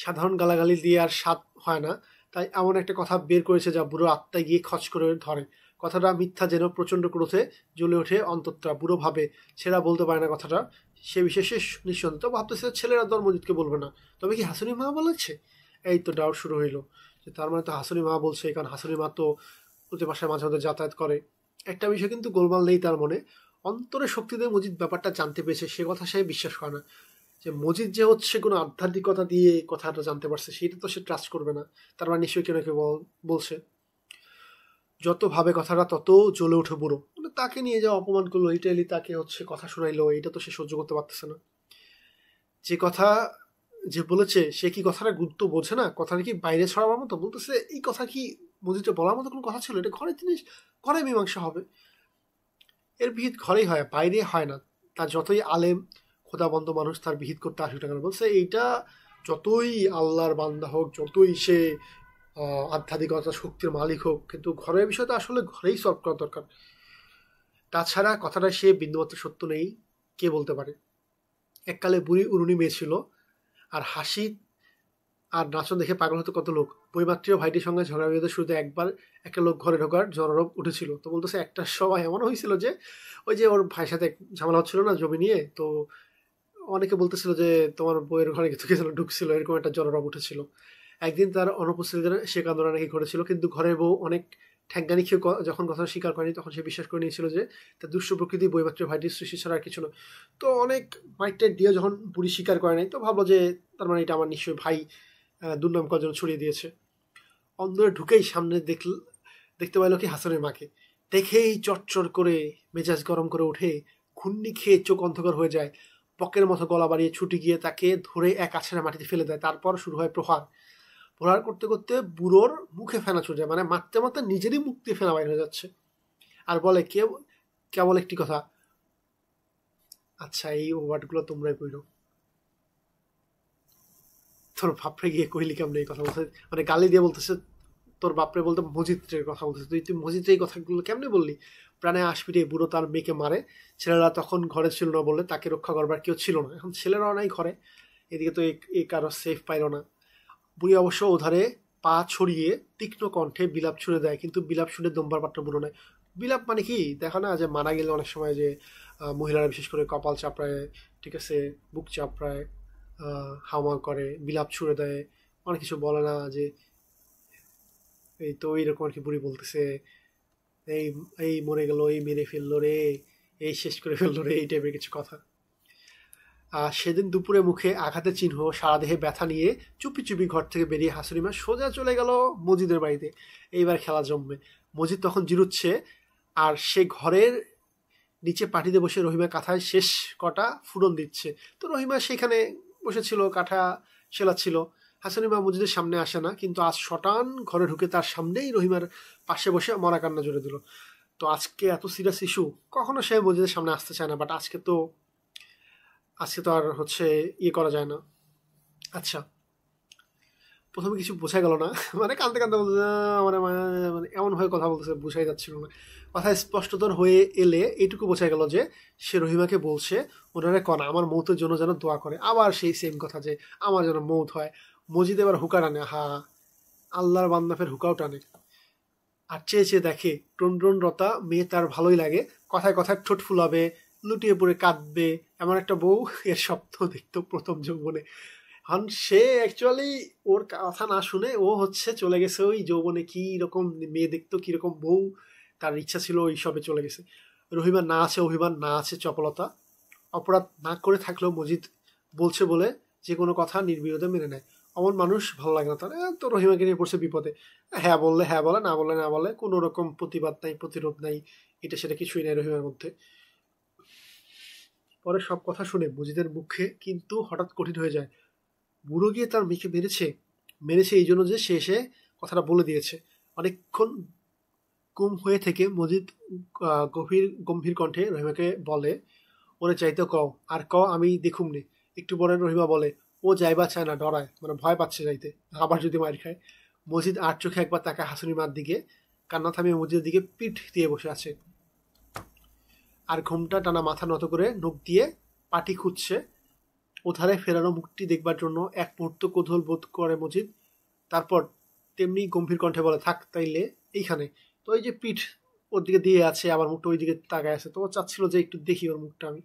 সাধারণ গালাগালি দিয়ে আর স্বাদ হয় না, তাই এমন একটা কথা বের করেছে যা বুড়ো আত্মায় গিয়ে খচ করে ধরে। কথাটা মিথ্যা যেন প্রচণ্ড ক্রোধে জ্বলে ওঠে অন্তরটা। বুড়ো ভাবে ছেলেরা বলতে পারে না কথাটা, সে বিশেষে নিঃসন্দেহ। ভাবতেছে ছেলেরা ধর্মজিৎকে বলবে না, তবে কি হাসুনি মা বলেছে? এই তো ডাউট শুরু হইলো যে তার মানে তো হাসুনি মা বলছে, কারণ হাসুনি মা তো প্রতি বাসায় মাঝে মাঝে যাতায়াত করে। একটা বিষয় কিন্তু গোলমাল নেই তার মনে। অন্তরে শক্তিতে মজিদ ব্যাপারটা জানতে পেরেছে, সে কথা সে বিশ্বাস করে না। যে মজিদ যে হচ্ছে কোনো আধ্যাত্মিকতা দিয়ে কথাটা জানতে পারছে, সেটা তো সে ট্রাস্ট করবে না। তার মানে নিশ্চয়ই কেউ না কেউ বলছে। যত ভাবে কথাটা তত জ্বলে ওঠে বুড়ো। মানে তাকে নিয়ে যা অপমান করলো, ইটালি তাকে হচ্ছে কথা শোনাইলো, এটা তো সে সহ্য করতে পারতেছে না। যে কথা যে বলেছে সে কি কথাটা গুরুত্ব বোঝে না? কথাটা কি বাইরে ছড়াবার মতো? বলতেছে এই কথা কি মজিদটা বলার মতো কোনো কথা ছিল? এটা ঘরের জিনিস, ঘরে মীমাংসা হবে। এর বিহিত ঘরেই হয়, বাইরে হয় না। তার যতই আলেম খোদাবন্ধ মানুষ তার বিহিত করতে আসুক না কেন, বলছে এইটা যতই আল্লাহর বান্দা হোক, যতই সে আধ্যাত্মিকতা শক্তির মালিক হোক, কিন্তু ঘরের বিষয়টা আসলে ঘরেই সলভ করা দরকার। তাছাড়া কথাটা সে বিন্দুমাত্র সত্য নেই, কে বলতে পারে? এককালে বুড়ি উরুনি মেয়ে ছিল, আর হাসি আর নাচন দেখে পাগল হতো কত লোক। বইমাত্রীয় ভাইটির সঙ্গে ঝগড়া বিরোধের শুরুতে একবার একটা লোক ঘরে ঢোকার জনরব উঠেছিল। তো বলতেছে একটা সময় এমন হয়েছিল যে ওই যে ওর ভাইয়ের সাথে ঝামেলা হচ্ছিল না জমি নিয়ে, তো অনেকে বলতেছিল যে তোমার বইয়ের ঘরে কিছু কিছু ঢুকছিল, এরকম একটা জনরব উঠেছিল। একদিন তার অনুপস্থিতিতে সে কান্দনা নাকি ঘটেছিল, কিন্তু ঘরের বউ অনেক ঠ্যাঙ্গানি খেয়ে যখন কথা স্বীকার করেনি, তখন সে বিশ্বাস করে নিয়েছিল যে তার দুষ্ট প্রকৃতি বইমাত্র ভাইটির সৃষ্টি ছাড়া আর কিছু না। তো অনেক মাইটের দিয়ে যখন বুড়ি স্বীকার করে নাই, তো ভাবলো যে তার মানে এটা আমার নিশ্চয়ই ভাই দুর্নাম করার জন্য ছড়িয়ে দিয়েছে। অন্দরে ঢুকেই সামনে দেখতে পাইল কি হাসানের মাকে। দেখেই চটচট করে মেজাজ গরম করে ওঠে, ঘূর্ণি খেয়ে চোখ অন্ধকার হয়ে যায়। পকের মতো গলা বাড়িয়ে ছুটে গিয়ে তাকে ধরে এক আছাড়ে মাটিতে ফেলে দেয়। তারপর শুরু হয় প্রহার। প্রহার করতে করতে বুড়োর মুখে ফেনা ছুটে যায়, মানে মারতে মারতে নিজেরই মুখ দিয়ে ফেনা বাইর হয়ে যাচ্ছে। আর বলে কেবল একটি কথা, আচ্ছা এই ওয়ার্ডগুলো তোমরাই কইরো। তোর বাপরে গিয়ে কইলি কেমন এই কথা বলছে, মানে গালি দিয়ে বলতেছে তোর বাপরে, বলতে মজিদের কথা বলতেছে, তুই মজিদের এই কথাগুলো কেমনে বললি? প্রাণে আশপিটে বুড়ো তার মেয়েকে মারে। ছেলেরা তখন ঘরে ছিল না বলে তাকে রক্ষা করবার কেউ ছিল না। এখন ছেলেরাও নাই ঘরে, এদিকে তো এই কারো সেফ পাইল না। বুড়ি অবশ্য ওধারে পা ছড়িয়ে তীক্ষ্ণ কণ্ঠে বিলাপ ছুড়ে দেয়, কিন্তু বিলাপ শুনে দমবার পাত্র বুড়ো নয়। বিলাপ মানে কি দেখো না, যে মারা গেলে অনেক সময় যে মহিলারা বিশেষ করে কপাল চাপড়ায়, ঠিক আছে, বুক চাপড়ায়, হাওয়া করে, বিলাপ ছুড়ে দেয়, অনেক কিছু বলে না, যে এই তো এইরকম আর কি বুড়ি বলতেছে এই এই মরে গেল, এই মেরে ফেললো রে, এই শেষ করে ফেললো রে, এই টাইপের কিছু কথা। সেদিন দুপুরে মুখে আঘাতের চিহ্ন, সারা দেহে ব্যথা নিয়ে চুপি চুপি ঘর থেকে বেরিয়ে হাসুরিমা সোজা চলে গেল মজিদের বাড়িতে। এইবার খেলা জমবে। মজিদ তখন জিরুচ্ছে, আর সে ঘরের নিচে পাটিতে বসে রহিমা কাঁথায় শেষ কটা ফুরন দিচ্ছে। তো রহিমা সেখানে বসেছিল, কাঁথা সেলাচ্ছিল। হাসুনিমা মজিদের সামনে আসে না, কিন্তু আজ শটান ঘরে ঢুকে তার সামনেই রহিমার পাশে বসে মরা কান্না জুড়ে দিল। তো আজকে এত সিরিয়াস ইস্যু, কখনো সে মজিদের সামনে আসতে চায় না, বাট আজকে তো আর হচ্ছে ইয়ে করা যায় না। আচ্ছা, প্রথমে কিছু বোঝা গেল না, মানে কাঁদতে কাঁদতে বলতে মানে মানে এমনভাবে কথা বলতেছে বোঝাই যাচ্ছিল না। কথা স্পষ্টতর হয়ে এলে এইটুকু বোঝা গেল যে সে রহিমাকে বলছে ওনারা কন আমার মৌতের জন্য যেন দোয়া করে। আবার সেই সেম কথা যে আমার যেন মৌত হয়। মজিদ এবার হুকা টানে, হা আল্লাহর বান্দা ফের হুকাও টানে। আর চেয়ে চেয়ে দেখে টনটনরতা মেয়ে তার ভালোই লাগে, কথায় কথায় ঠোঁট ফুলাবে, লুটিয়ে পড়ে কাঁদবে, এমন একটা বউ এর স্বপ্ন দেখতো প্রথম যৌবনে। হন সে অ্যাকচুয়ালি ওর কথা না শুনে ও হচ্ছে চলে গেছে ওই যৌবনে কি রকম মেয়ে দেখতো কিরকম বউ তার ইচ্ছা ছিল ওই সবে চলে গেছে। রহিমার না আছে অভিমান, না আছে চপলতা, অপরাধ না করে থাকলেও মজিদ বলছে বলে যে কোনো কথা নির্বিরোধে মেনে নেয়। অমন মানুষ ভালো লাগে না তার। তো রহিমাকে নিয়ে পড়ছে বিপদে, হ্যাঁ বললে হ্যাঁ বলে, না বললে না বলে, কোনো রকম প্রতিবাদ নাই প্রতিরোধ নাই, এটা সেটা কিছুই নাই রহিমার মধ্যে। পরে সব কথা শুনে মজিদের মুখে কিন্তু হঠাৎ কঠিন হয়ে যায়। বুড়ো গিয়ে তার মেয়েকে মেরেছে, মেরেছে এই জন্য যে সে এসে কথাটা বলে দিয়েছে। অনেকক্ষণ গুম হয়ে থেকে মজিদ গভীর গম্ভীর কণ্ঠে রহিমাকে বলে, ওরে চাইতে কও, আর কও আমি দেখুম নে। একটু পরে রহিমা বলে, ও যাইবা চায় না, ডরায়, মানে ভয় পাচ্ছে যাইতে, আবার যদি মার খায়। মজিদ আর চোখে একবার তাকায় হাসুনির মার দিকে, কান্না থামিয়ে মজিদের দিকে পিঠ দিয়ে বসে আছে, আর ঘোমটা টানা মাথা নত করে নখ দিয়ে পাটি খুঁজছে। ওধারে ফেরানো মুখটি দেখবার জন্য এক মুহূর্ত কৌতূহল বোধ করে মজিদ। তারপর তেমনি গম্ভীর কণ্ঠে বলে, থাক তাইলে এইখানে। তো এই যে পিঠ ওর দিকে দিয়ে আছে, আবার মুখটা ওই দিকে তাকায় আছে, তো ও চাচ্ছিল যে একটু দেখি ওর মুখটা আমি।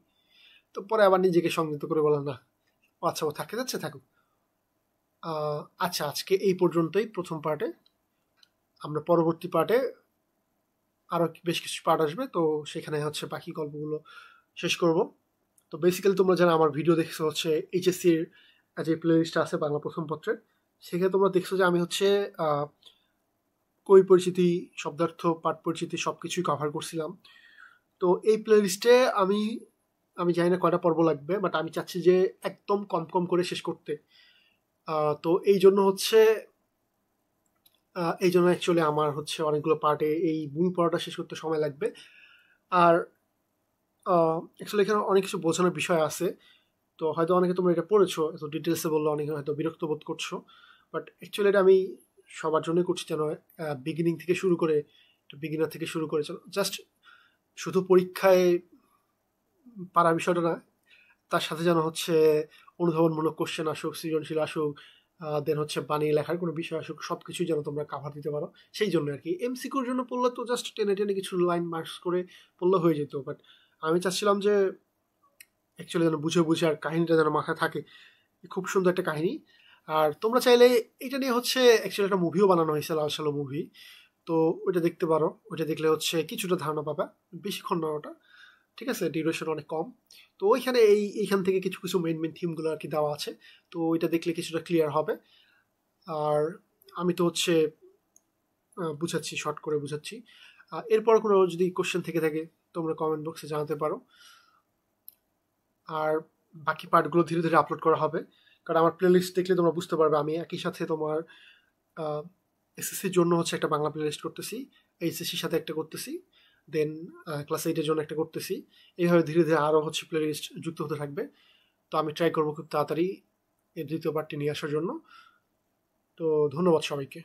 তো পরে আবার নিজেকে সংযত করে বললাম, না ও আচ্ছা ও থাকতে যাচ্ছে থাকুক। আচ্ছা আজকে এই পর্যন্তই প্রথম পার্টে। আমরা পরবর্তী পার্টে আরও বেশ কিছু পার্ট আসবে, তো সেখানে হচ্ছে বাকি গল্পগুলো শেষ করব। তো বেসিক্যালি তোমরা যারা আমার ভিডিও দেখছো হচ্ছে এইচএসসির যে প্লে লিস্টটা আছে বাংলা প্রথম পত্রের, সেখানে তোমরা দেখছো যে আমি হচ্ছে কই পরিচিতি, শব্দার্থ, পাঠ পরিচিতি সব কিছুই কভার করছিলাম। তো এই প্লে লিস্টে আমি আমি জানি না কয়টা পর্ব লাগবে, বাট আমি চাচ্ছি যে একদম কম কম করে শেষ করতে। তো এই জন্য হচ্ছে এই জন্য অ্যাকচুয়ালি আমার হচ্ছে অনেকগুলো পার্টে এই মূল পড়াটা শেষ করতে সময় লাগবে। আর অ্যাকচুয়ালি এখানে অনেক কিছু বোঝানোর বিষয় আছে, তো হয়তো অনেকে তোমরা এটা পড়েছো, এত ডিটেলসে বললো অনেকে হয়তো বিরক্ত বোধ করছো, বাট অ্যাকচুয়ালি এটা আমি সবার জন্যই করছি, যেন বিগিনিং থেকে শুরু করে, বিগিনার থেকে শুরু করে জাস্ট শুধু পরীক্ষায় পারার বিষয়টা না, তার সাথে যেন হচ্ছে অনুধাবনমূলক কোশ্চেন আসুক, সৃজনশীল আসুক, দেন হচ্ছে বানিয়ে লেখার কোনো বিষয় আসুক, সব কিছুই যেন তোমরা কাভার দিতে পারো। সেই জন্য আর কি। এমসিকিউর জন্য পড়লে তো জাস্ট টেনে টেনে কিছু লাইন মার্কস করে পড়লে হয়ে যেত, বাট আমি চাচ্ছিলাম যে অ্যাকচুয়ালি যেন বুঝে বুঝে আর কাহিনীটা যেন মাথায় থাকে। খুব সুন্দর একটা কাহিনী। আর তোমরা চাইলে এটা নিয়ে হচ্ছে অ্যাকচুয়ালি একটা মুভিও বানানো হয়েছে, লাল সালো মুভি, তো ওইটা দেখতে পারো। ওইটা দেখলে হচ্ছে কিছুটা ধারণা পাবা, বেশিক্ষণ না ওটা, ঠিক আছে, ডিউরেশন অনেক কম। তো ওইখানে এইখান থেকে কিছু কিছু মেন মেন থিমগুলো আর কি দেওয়া আছে, তো ওইটা দেখলে কিছুটা ক্লিয়ার হবে। আর আমি তো হচ্ছে বুঝাচ্ছি, শর্ট করে বুঝাচ্ছি। এরপর কোনো যদি কোশ্চেন থেকে থাকে তোমরা কমেন্ট বক্সে জানাতে পারো। আর বাকি পার্টগুলো ধীরে ধীরে আপলোড করা হবে, কারণ আমার প্লেলিস্ট দেখলে তোমরা বুঝতে পারবে আমি একই সাথে তোমার এসএসসির জন্য হচ্ছে একটা বাংলা প্লেলিস্ট করতেছি, এইচএসসির সাথে একটা করতেছি, দেন ক্লাস 8-এর জন্য একটা করতেছি। এইভাবে ধীরে ধীরে আরও হচ্ছে প্লেলিস্ট যুক্ত হতে থাকবে। তো আমি ট্রাই করবো খুব তাড়াতাড়ি এই দ্বিতীয় পার্টটি নিয়ে আসার জন্য। তো ধন্যবাদ সবাইকে।